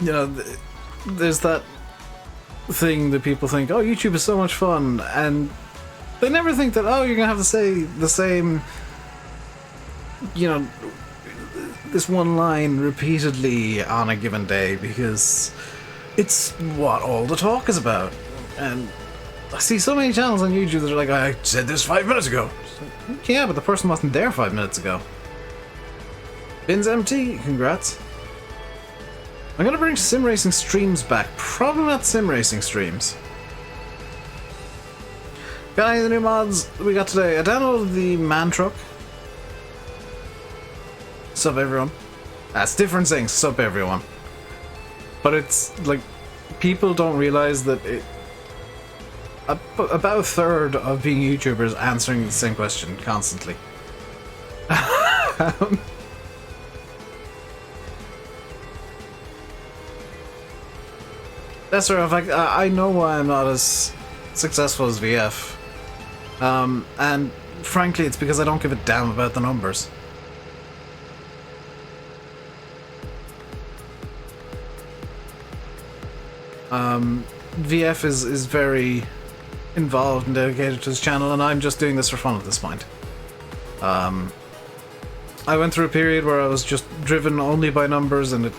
You know, there's that thing that people think, oh, YouTube is so much fun, and they never think that, oh, you're gonna have to say the same, you know, this one line repeatedly on a given day, because it's what all the talk is about. And I see so many channels on YouTube that are like, I said this 5 minutes ago. Like, yeah, but the person wasn't there 5 minutes ago. Bin's empty, congrats. I'm gonna bring sim racing streams back. Probably not sim racing streams. Got any of the new mods we got today? I downloaded the man truck. Sup everyone. That's different things, sup everyone. But it's like, people don't realize that about a third of being YouTubers answering the same question constantly. That's right. In fact, I know why I'm not as successful as VF. And frankly, it's because I don't give a damn about the numbers. VF is very involved and dedicated to his channel, and I'm just doing this for fun at this point. I went through a period where I was just driven only by numbers, and it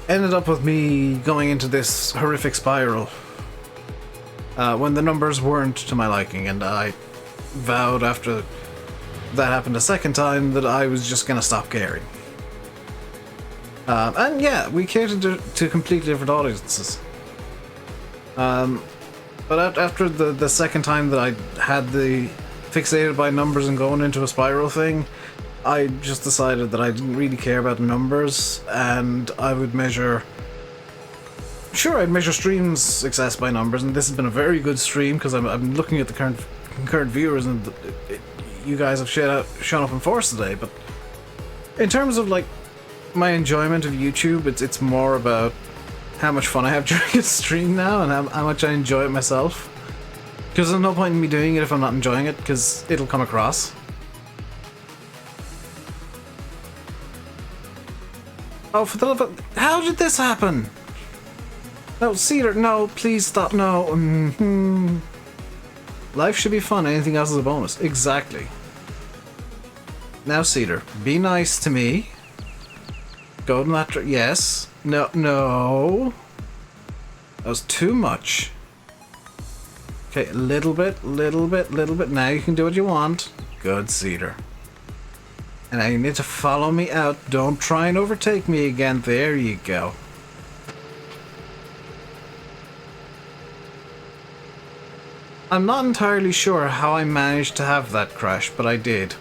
ended up with me going into this horrific spiral when the numbers weren't to my liking, and I vowed after that happened a second time that I was just gonna stop caring. And yeah, we catered to completely different audiences. But after the second time that I had the fixated by numbers and going into a spiral thing, I just decided that I didn't really care about the numbers, and I would measure... Sure, I'd measure streams success by numbers, and this has been a very good stream because I'm looking at the concurrent viewers, and you guys have shown up in force today. But in terms of like my enjoyment of YouTube, it's more about how much fun I have during a stream now, and how much I enjoy it myself. Because there's no point in me doing it if I'm not enjoying it, because it'll come across. Oh, for the love of... How did this happen? No, Cedar, no, please stop, no. Life should be fun, anything else is a bonus. Exactly. Now, Cedar, be nice to me. Go to that... Yes. No, no. That was too much. Okay, Okay, little bit. Now you can do what you want. Good, Cedar. And now you need to follow me out. Don't try and overtake me again. There you go. I'm not entirely sure how I managed to have that crash, but I did.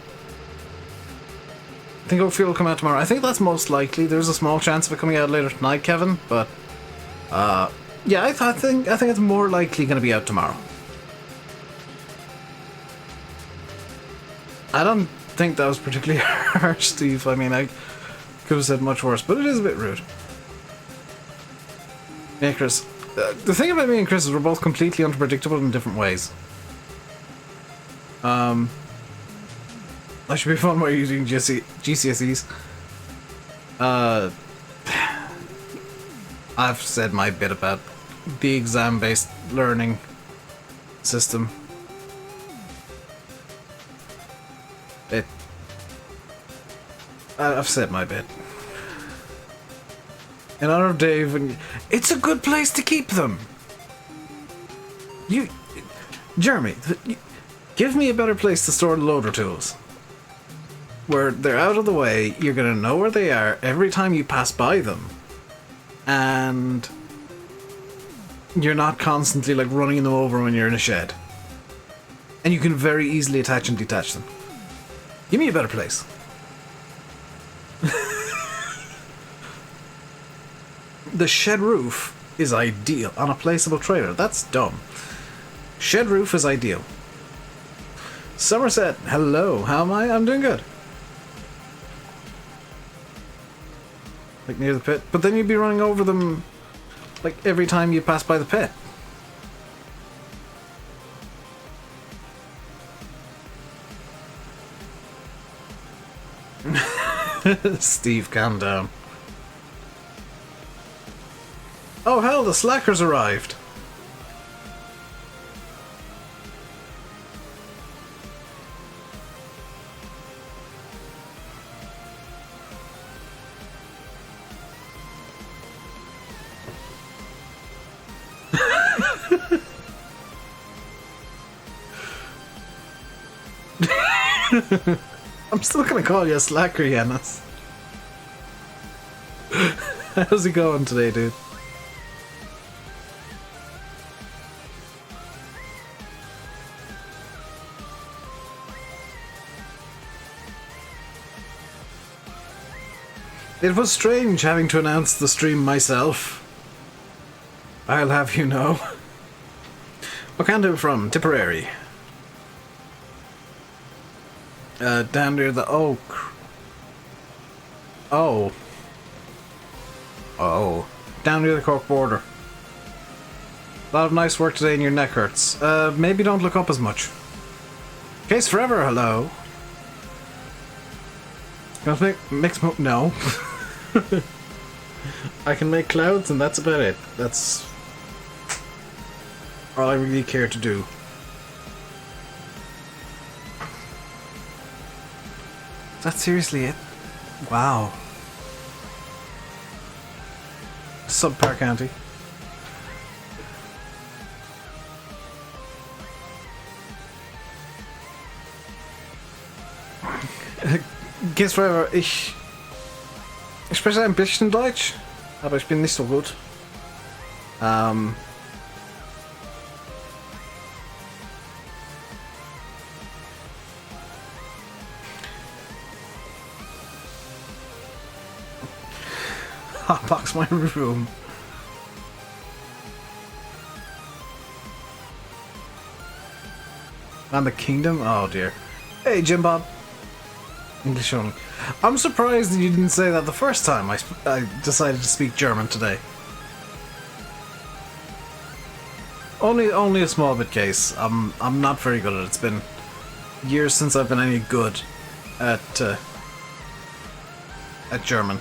I think Oakfield will come out tomorrow. I think that's most likely. There's a small chance of it coming out later tonight, Kevin, but yeah, I think it's more likely going to be out tomorrow. I don't think that was particularly harsh, Steve. I mean, I could have said much worse, but it is a bit rude. Yeah, Chris. The thing about me and Chris is we're both completely unpredictable in different ways. That should be fun while you're using GCSEs. I've said my bit about the exam-based learning system. I've said my bit. In honor of Dave, and it's a good place to keep them. Jeremy, give me a better place to store the loader tools. Where they're out of the way, you're gonna know where they are every time you pass by them. And you're not constantly like running them over when you're in a shed. And you can very easily attach and detach them. Give me a better place. The shed roof is ideal on a placeable trailer. That's dumb. Shed roof is ideal. Somerset, hello. How am I? I'm doing good. Like near the pit. But then you'd be running over them like every time you pass by the pit. Steve, calm down. Oh hell, the slackers arrived. I'm still gonna call you a slacker, Yanis. How's it going today, dude? It was strange having to announce the stream myself. I'll have you know. Wakanda from Tipperary. Down near the Oak. Oh. Down near the Cork border. A lot of nice work today and your neck hurts. Maybe don't look up as much. Case Forever, hello. Gonna mix no. I can make clouds and that's about it. That's all I really care to do. Is that seriously it? Wow. Subpar County. Geht's forever. Ich spreche ein bisschen Deutsch, aber ich bin nicht so gut. Hotbox my room. And the kingdom? Oh dear. Hey Jim Bob. English only. I'm surprised that you didn't say that the first time I decided to speak German today. Only a small bit case. I'm not very good at it. It's been years since I've been any good at German.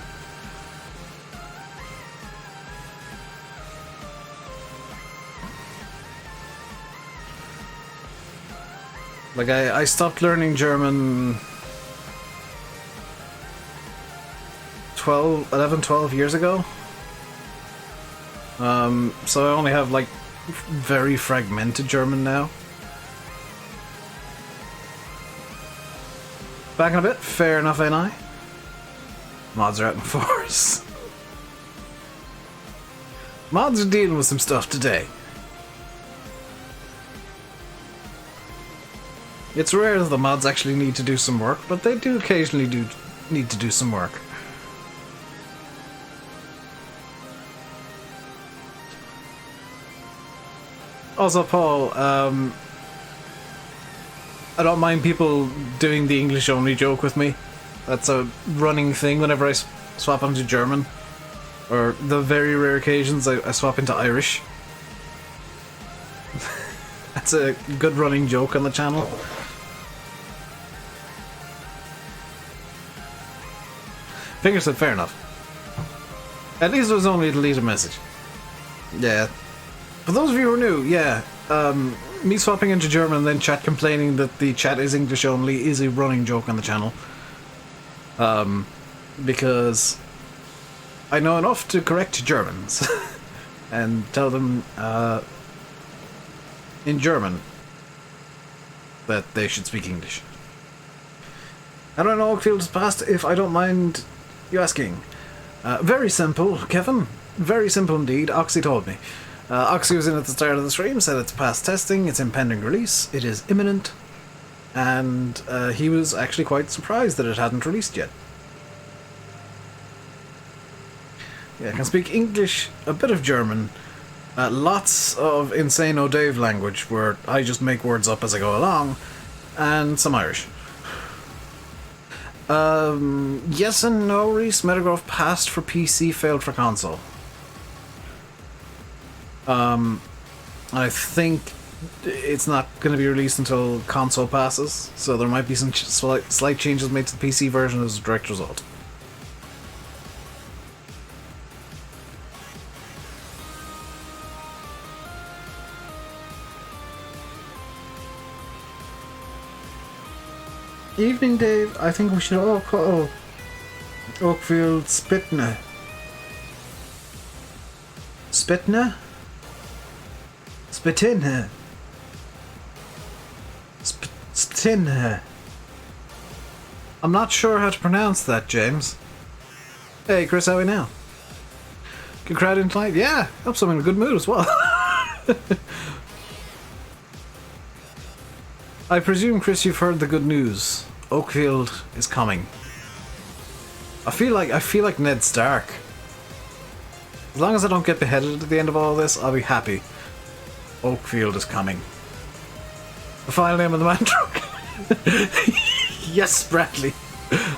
Like I stopped learning German 11, 12 years ago. So I only have like very fragmented German now. Back in a bit, fair enough, NI. Mods are out in force. Mods are dealing with some stuff today. It's rare that the mods actually need to do some work, but they do occasionally need to do some work. Also, Paul, I don't mind people doing the English-only joke with me. That's a running thing whenever I swap onto German. Or the very rare occasions I swap into Irish. That's a good running joke on the channel. Finger said fair enough. At least it was only a deleted message. Yeah. For those of you who are new, yeah, me swapping into German and then chat complaining that the chat is English only is a running joke on the channel. Because I know enough to correct Germans and tell them in German that they should speak English. I don't know Oakfield is passed, if I don't mind you asking. Very simple, Kevin. Very simple indeed. Oxy told me. Oxy was in at the start of the stream, said it's past testing, it's in pending release, it is imminent, and he was actually quite surprised that it hadn't released yet. Yeah, I can speak English, a bit of German, lots of insane O'Dave language where I just make words up as I go along, and some Irish. Yes and no, Reese. Metagraph passed for PC, failed for console. I think it's not going to be released until console passes, so there might be some slight changes made to the PC version as a direct result. Evening, Dave. I think we should all call Oakfield Spitna. Spitna? Spitinha. Spitinha. I'm not sure how to pronounce that, James. Hey, Chris, how are we now? Good crowd in tonight? Yeah, hope I'm in a good mood as well. I presume, Chris, you've heard the good news. Oakfield is coming. I feel like Ned Stark. As long as I don't get beheaded at the end of all this, I'll be happy. Oakfield is coming. The final name of the man truck. Yes, Bradley.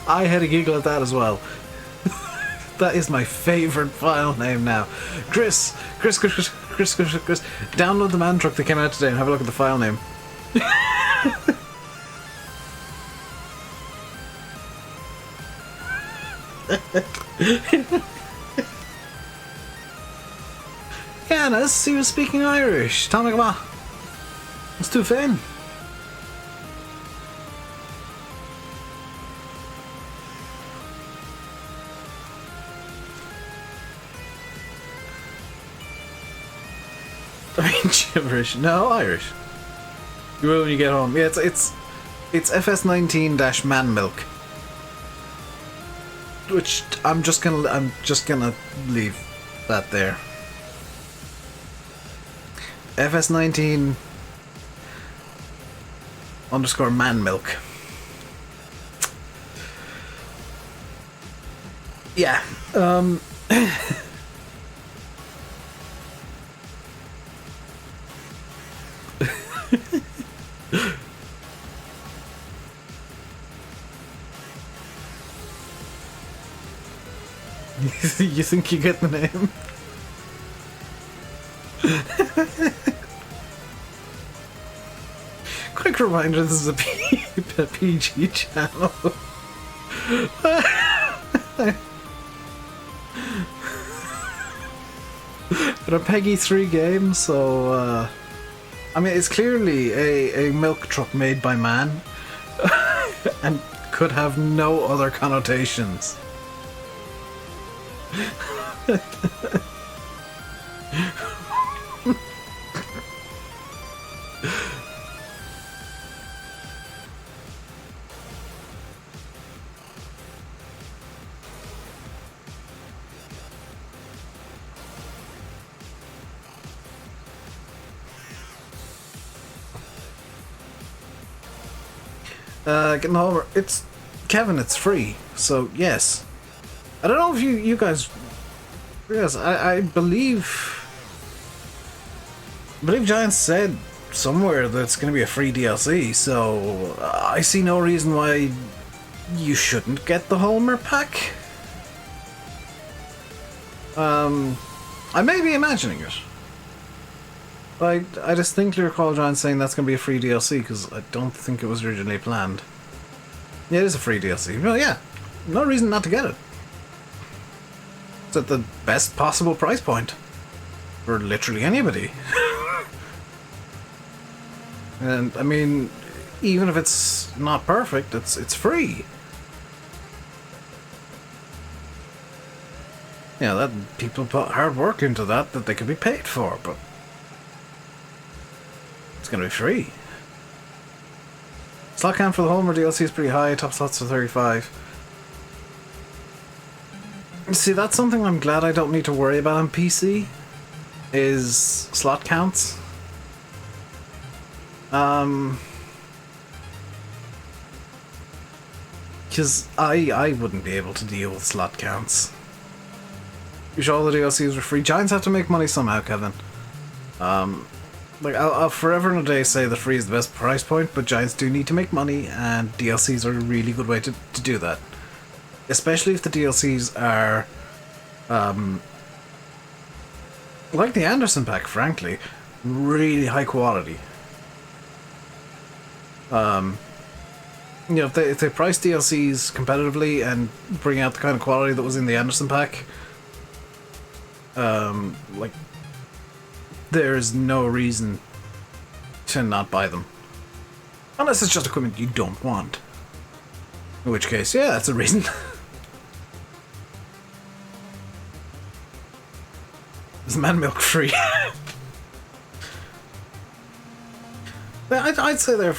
I had a giggle at that as well. That is my favourite file name now. Chris. Download the man truck that came out today and have a look at the file name. Yanis, he was speaking Irish. Tell me what. It's too thin. I mean gibberish. No, Irish. You will when you get home. Yeah, it's FS19-man milk. Which I'm just gonna leave that there. FS19 _ man milk. Yeah. You think you get the name? Quick reminder, this is a PG channel. But a Peggy 3 game, so I mean, it's clearly a milk truck made by man and could have no other connotations. Getting the Homer. It's Kevin. It's free. So yes. I don't know if you guys. Yes, I believe. I believe Giants said somewhere that it's going to be a free DLC. So I see no reason why you shouldn't get the Homer pack. I may be imagining it. I distinctly recall Giants saying that's going to be a free DLC because I don't think it was originally planned. Yeah, it is a free DLC. Well, yeah, no reason not to get it. It's at the best possible price point for literally anybody. And I mean, even if it's not perfect, it's free. Yeah, that people put hard work into that they could be paid for, but it's gonna be free. Slot count for the Homer DLC is pretty high, top slots are 35. See, that's something I'm glad I don't need to worry about on PC, is slot counts. Because I wouldn't be able to deal with slot counts. Wish all the DLCs were free. Giants have to make money somehow, Kevin. Like, I'll forever and a day say that free is the best price point, but Giants do need to make money, and DLCs are a really good way to do that. Especially if the DLCs are, like the Anderson pack, frankly, really high quality. You know, if they price DLCs competitively and bring out the kind of quality that was in the Anderson pack, like, there's no reason to not buy them. Unless it's just equipment you don't want. In which case, yeah, that's a reason. Is man milk free? I'd say they're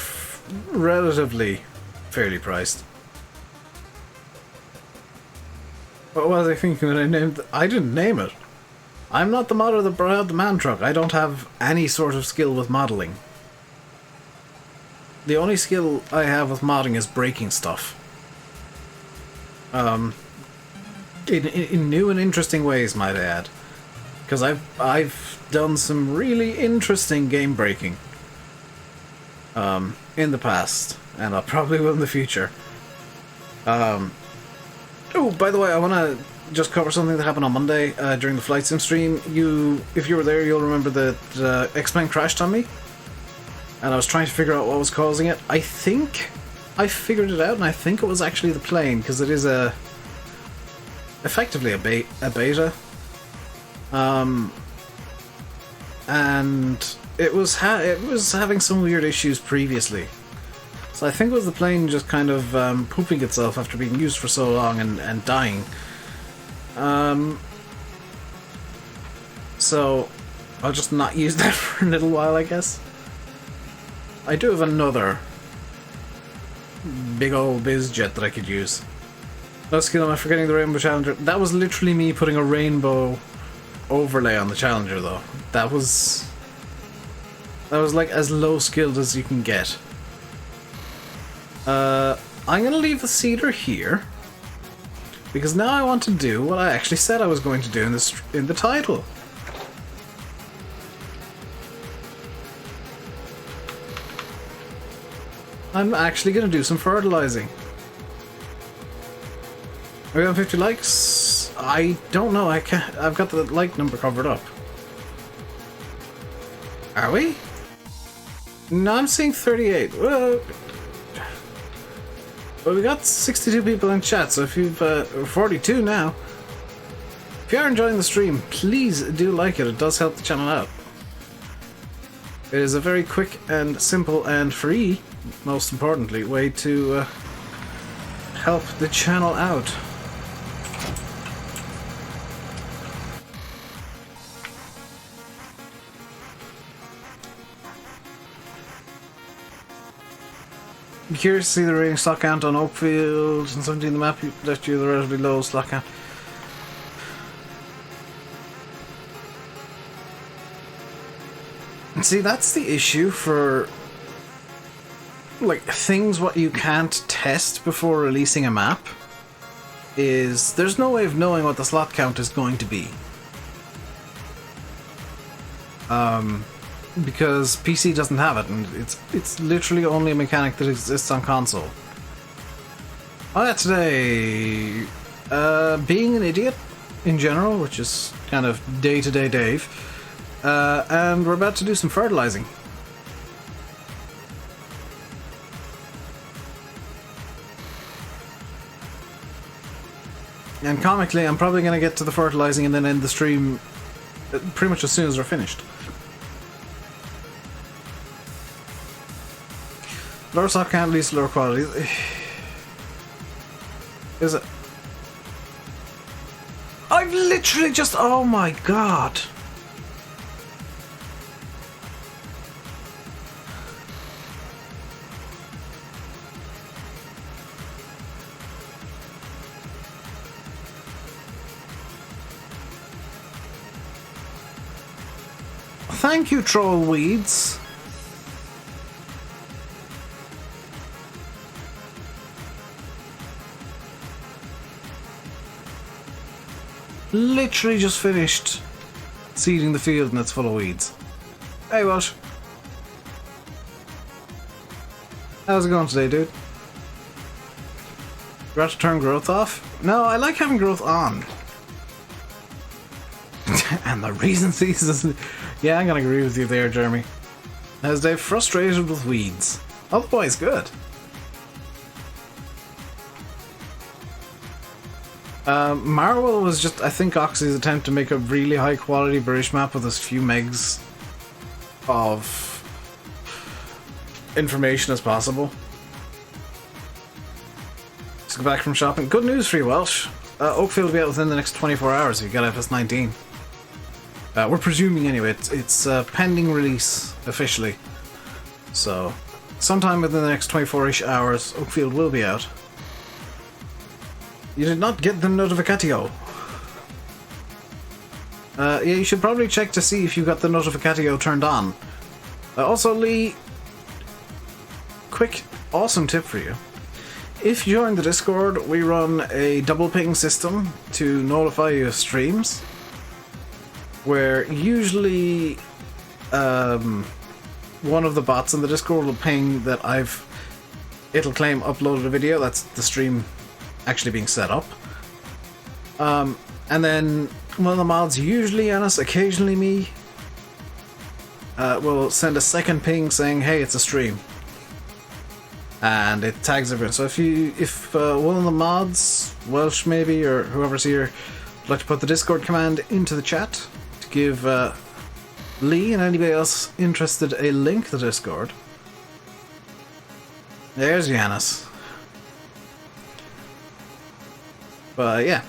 relatively fairly priced. What was I thinking when I named... I didn't name it. I'm not the modder that brought out the man truck. I don't have any sort of skill with modelling. The only skill I have with modding is breaking stuff. In new and interesting ways, might I add. Because I've done some really interesting game breaking in the past, and I probably will in the future. Oh, by the way, I want to just cover something that happened on Monday during the Flight Sim stream. If you were there, you'll remember that X-Men crashed on me, and I was trying to figure out what was causing it. I think I figured it out, and I think it was actually the plane, because it is effectively a beta. And it was having some weird issues previously. So I think it was the plane just kind of pooping itself after being used for so long and dying. So I'll just not use that for a little while, I guess. I do have another big old biz jet that I could use. No skill, am I forgetting the Rainbow Challenger? That was literally me putting a rainbow overlay on the Challenger, though. That was like as low skilled as you can get. I'm gonna leave the cedar here because now I want to do what I actually said I was going to do in the title. I'm actually gonna do some fertilizing. Are we on 50 likes? I don't know. I've got the like number covered up. Are we? No, I'm seeing 38. Well, we got 62 people in chat, so if you've 42 now. If you are enjoying the stream, please do like it. It does help the channel out. It is a very quick and simple and free, most importantly, way to help the channel out. I'm curious to see the rating slot count on Oakfield and 17 the map left you the relatively low slot count. See, that's the issue for like, things what you can't test before releasing a map is there's no way of knowing what the slot count is going to be. Because PC doesn't have it, and it's literally only a mechanic that exists on console. Oh yeah, today, being an idiot in general, which is kind of day-to-day Dave, and we're about to do some fertilizing. And comically, I'm probably going to get to the fertilizing and then end the stream pretty much as soon as we're finished. Lower stock count leads to lower quality. Is it? I've literally just... Oh my god. Thank you, troll weeds. Literally just finished seeding the field and it's full of weeds. Hey Welsh. How's it going today, dude? You have to turn growth off? No, I like having growth on. And the reason these... Yeah, I'm gonna agree with you there, Jeremy. As they're frustrated with weeds. Otherwise, good. Marwell was just, I think, Oxy's attempt to make a really high quality British map with as few megs of information as possible. Just go back from shopping. Good news for you, Welsh. Oakfield will be out within the next 24 hours if you get FS19. We're presuming anyway, it's pending release officially. So, sometime within the next 24-ish hours, Oakfield will be out. You did not get the notificatio. Yeah, you should probably check to see if you got the notificatio turned on. Also, Lee, quick, awesome tip for you. If you join the Discord, we run a double ping system to notify you of streams, where usually one of the bots in the Discord will ping that it'll claim uploaded a video. That's the stream actually being set up. And then one of the mods, usually Yanis, occasionally me, will send a second ping saying, hey, it's a stream. And it tags everyone. So if one of the mods, Welsh maybe, or whoever's here, would like to put the Discord command into the chat to give Lee and anybody else interested a link to the Discord. There's Yanis. But yeah,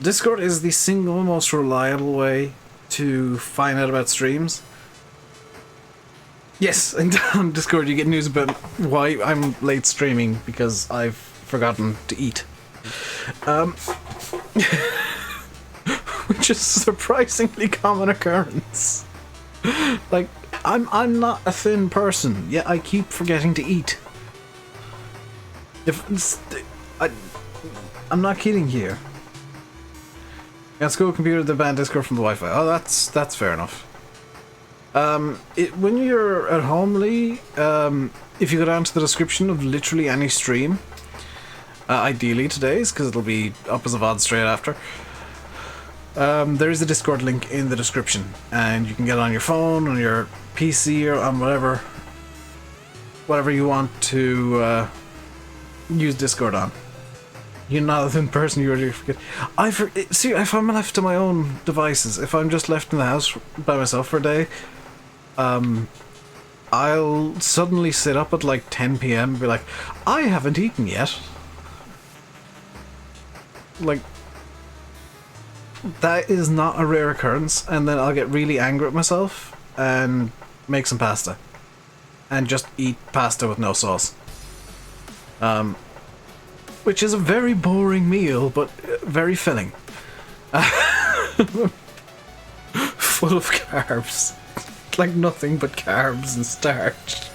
Discord is the single most reliable way to find out about streams. Yes, and on Discord you get news about why I'm late streaming because I've forgotten to eat. Which is a surprisingly common occurrence. Like, I'm not a thin person, yet I keep forgetting to eat. I'm not kidding here. At school computer, the banned Discord from the Wi-Fi. Oh, that's fair enough. When you're at home, Lee, if you go down to the description of literally any stream, ideally today's, because it'll be up as a VOD straight after, there is a Discord link in the description, and you can get it on your phone, on your PC, or on whatever you want to use Discord on. You're not a thin person, you already forget. See, if I'm left to my own devices, if I'm just left in the house by myself for a day, I'll suddenly sit up at like 10 PM and be like, I haven't eaten yet. Like, that is not a rare occurrence, and then I'll get really angry at myself and make some pasta. And just eat pasta with no sauce. Which is a very boring meal, but very filling. Full of carbs. Like nothing but carbs and starch.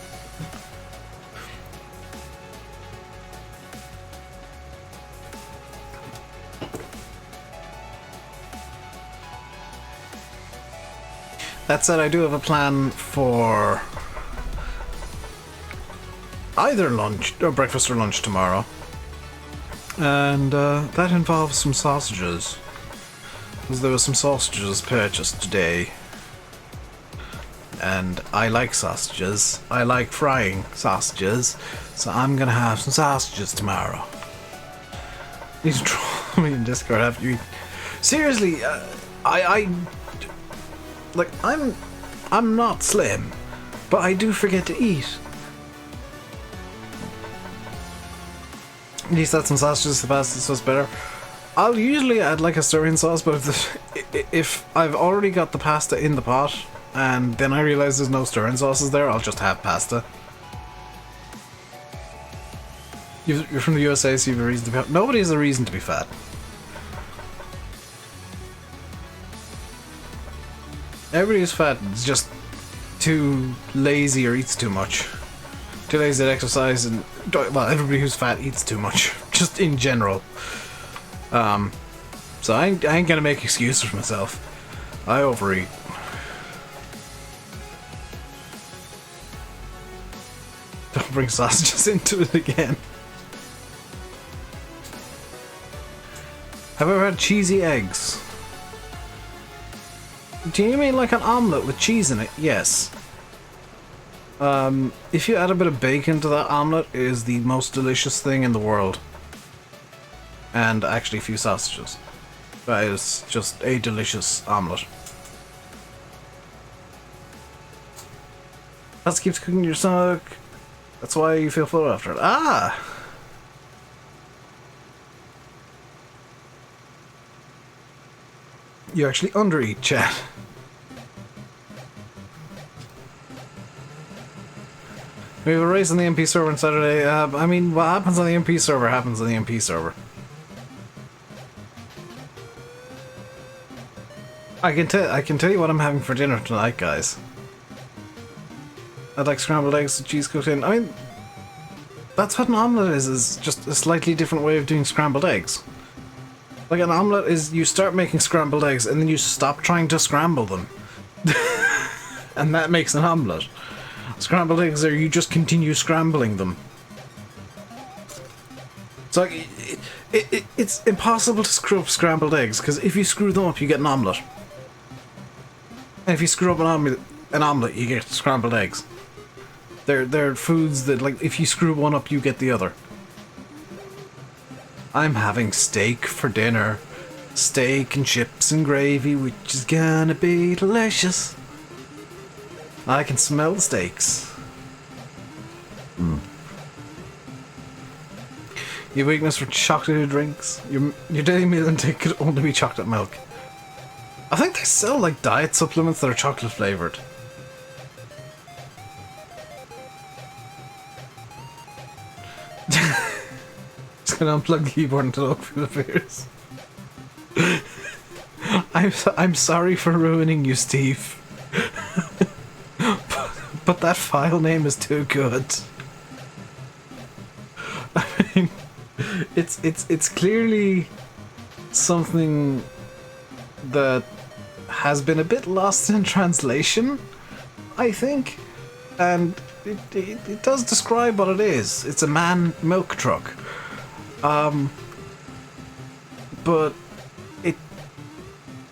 That said, I do have a plan for either lunch, or breakfast or lunch tomorrow. And that involves some sausages. Because there were some sausages purchased today. And I like sausages. I like frying sausages. So I'm gonna have some sausages tomorrow. You can troll me in Discord after you eat. Seriously, like, I'm not slim, but I do forget to eat. At least add some sausages to the pasta so it's better. I'll usually add like a stirring sauce, but if I've already got the pasta in the pot and then I realize there's no stirring sauces there, I'll just have pasta. You're from the USA, so you have a reason to be fat. Nobody has a reason to be fat. Everybody who's fat is just too lazy or eats too much. Too lazy to exercise, and well, everybody who's fat eats too much, just in general. So I ain't gonna make excuses for myself. I overeat. Don't bring sausages into it again. Have you ever had cheesy eggs? Do you mean like an omelette with cheese in it? Yes. If you add a bit of bacon to that omelette, it is the most delicious thing in the world. And actually a few sausages. That is just a delicious omelette. That keeps cooking your stomach. That's why you feel full after it. Ah! You actually undereat, chat. We have a race on the MP server on Saturday. I mean, what happens on the MP server happens on the MP server. I can tell you what I'm having for dinner tonight, guys. I'd like scrambled eggs with cheese cooked in. I mean, that's what an omelette is just a slightly different way of doing scrambled eggs. Like, an omelette is you start making scrambled eggs and then you stop trying to scramble them. And that makes an omelette. Scrambled eggs are you just continue scrambling them. It's like, it's impossible to screw up scrambled eggs, because if you screw them up you get an omelette. And if you screw up an omelette you get scrambled eggs. They're foods that, like, if you screw one up you get the other. I'm having steak for dinner. Steak and chips and gravy, which is gonna be delicious. I can smell the steaks. You have weakness for chocolate drinks? Your daily meal intake could only be chocolate milk. I think they sell like diet supplements that are chocolate flavoured. Just gonna unplug the keyboard until Oakfield appears. I'm sorry for ruining you, Steve. But that file name is too good. I mean, it's clearly something that has been a bit lost in translation, I think, and it does describe what it is. It's a man milk truck, but it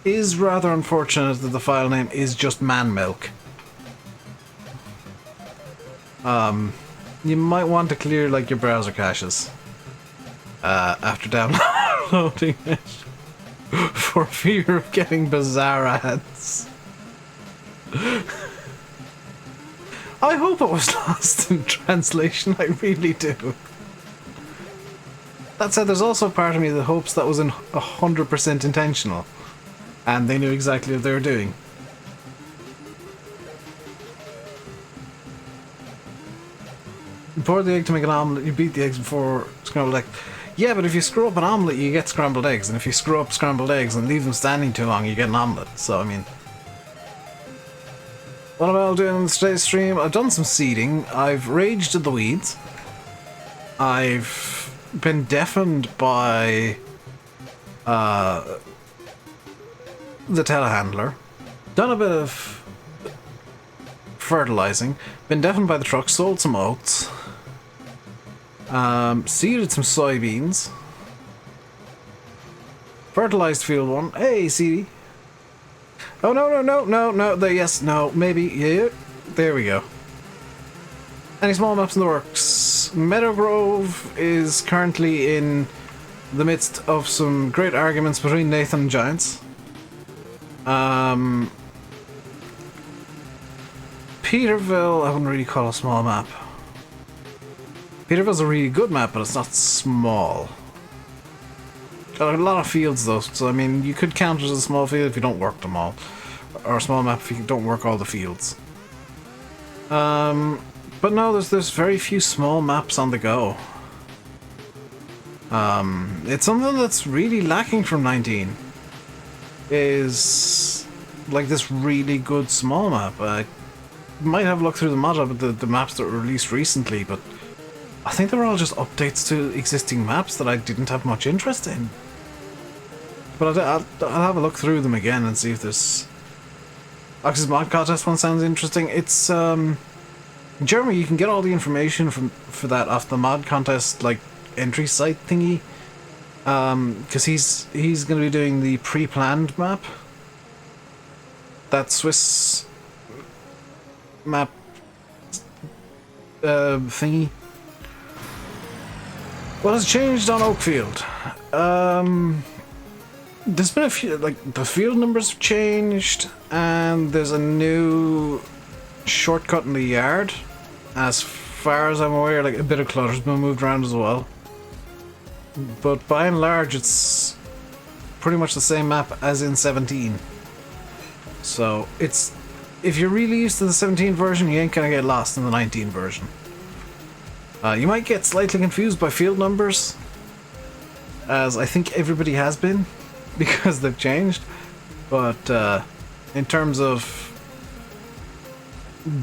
is rather unfortunate that the file name is just man milk. You might want to clear like your browser caches after downloading it for fear of getting bizarre ads. I hope it was lost in translation, I really do. That said, there's also a part of me that hopes that was 100% intentional and they knew exactly what they were doing. You pour the egg to make an omelette, you beat the eggs before scrambled eggs. Yeah, but if you screw up an omelette, you get scrambled eggs, and if you screw up scrambled eggs and leave them standing too long, you get an omelette. So, I mean... What am I doing on today's stream? I've done some seeding, I've raged at the weeds, I've been deafened by the telehandler, done a bit of fertilizing. Been deafened by the truck, sold some oats. Seeded some soybeans. Fertilized field 1. Hey, CD. Oh, no. Yes, no, maybe. Yeah, there we go. Any small maps in the works? Meadowgrove is currently in the midst of some great arguments between Nathan and Giants. Peterville, I wouldn't really call a small map. Peterville's a really good map, but it's not small. Got a lot of fields though, so I mean, you could count it as a small field if you don't work them all. Or a small map if you don't work all the fields. But no, there's very few small maps on the go. It's something that's really lacking from 19. Is like this really good small map. I might have looked through the mod of the maps that were released recently, but I think they were all just updates to existing maps that I didn't have much interest in. But I'll have a look through them again and see if there's... Ox's Mod Contest one sounds interesting. It's, Jeremy, you can get all the information for that off the Mod Contest, like, entry site thingy. Because he's going to be doing the pre-planned map. That Swiss map thingy. What has changed on Oakfield? There's been a few, like, the field numbers have changed, and there's a new shortcut in the yard. As far as I'm aware, like, a bit of clutter's been moved around as well. But by and large, it's pretty much the same map as in 17. So, it's... If you're really used to the 17 version, you ain't gonna get lost in the 19 version. You might get slightly confused by field numbers, as I think everybody has been, because they've changed. But in terms of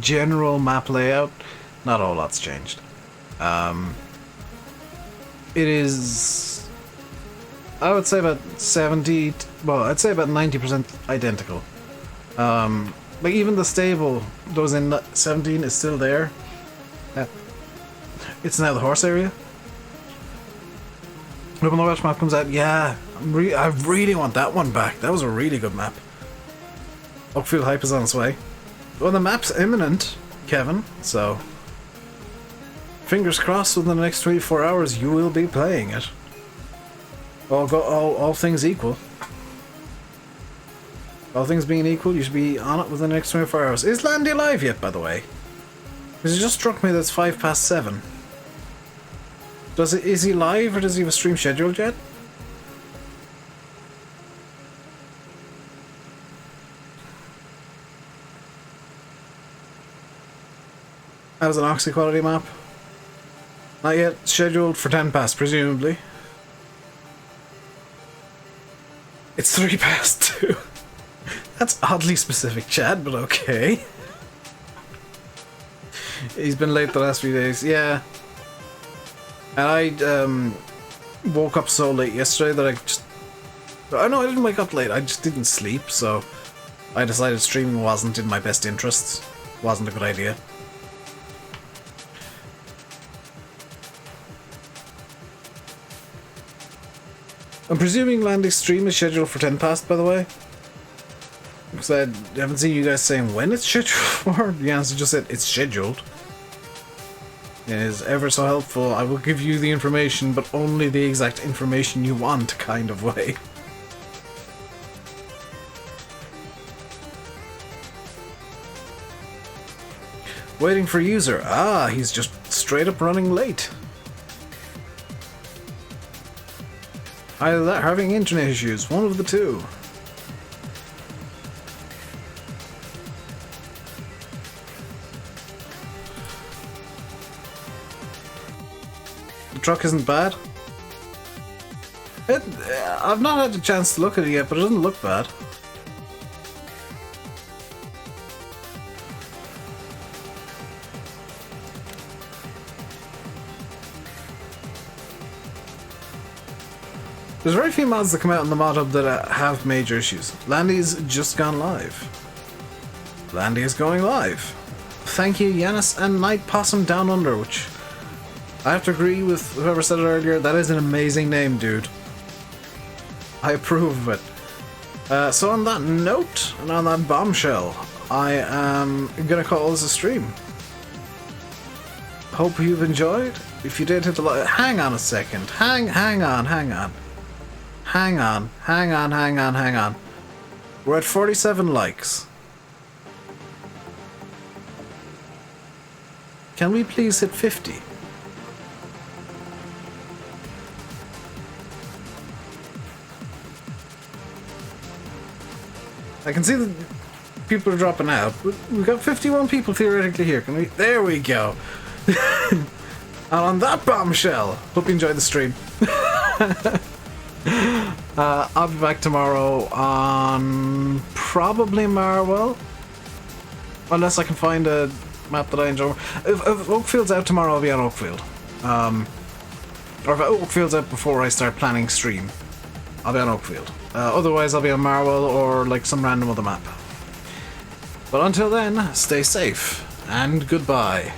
general map layout, not a whole lot's changed. It is, I would say about 70, well, I'd say about 90% identical. Like even the stable that was in 17 is still there. It's now the horse area. When the Welsh map comes out, yeah, I really want that one back. That was a really good map. Oakfield hype is on its way. Well, the map's imminent, Kevin, so fingers crossed within the next 24 hours you will be playing it. All things equal. All things being equal, you should be on it within the next 24 hours. Is Landy live yet, by the way? Because it just struck me that it's 7:05. Is he live, or does he have a stream scheduled yet? That was an Oxy quality map. Not yet scheduled for 10 past, presumably. It's 3 past 2. That's oddly specific, Chad, but okay. He's been late the last few days, yeah. And I woke up so late yesterday that I just... Oh no, I didn't wake up late, I just didn't sleep, so I decided streaming wasn't in my best interests. Wasn't a good idea. I'm presuming Landy's stream is scheduled for 10 past, by the way. Because I haven't seen you guys saying when it's scheduled for. The answer just said it's scheduled. It is ever so helpful. I will give you the information, but only the exact information you want kind of way. Waiting for user. Ah, he's just straight up running late. Either that or having internet issues. One of the two. The truck isn't bad. I've not had a chance to look at it yet, but it doesn't look bad. There's very few mods that come out in the mod hub that have major issues. Landy's just gone live. Landy is going live. thank you, Yanis and Night Possum Down Under, which I have to agree with whoever said it earlier. That is an amazing name, dude. I approve of it. So on that note, and on that bombshell, I am gonna call this a stream. Hope you've enjoyed. If you did, hit the like. Hang on a second. Hang on. We're at 47 likes. Can we please hit 50? I can see that people are dropping out. We've got 51 people theoretically here. Can we? There we go. And on that bombshell, hope you enjoyed the stream. I'll be back tomorrow on probably Marwell, unless I can find a map that I enjoy. If Oakfield's out tomorrow, I'll be on Oakfield. Or if Oakfield's out before I start planning stream, I'll be on Oakfield. Otherwise, I'll be on Marwell or like some random other map. But until then, stay safe and goodbye.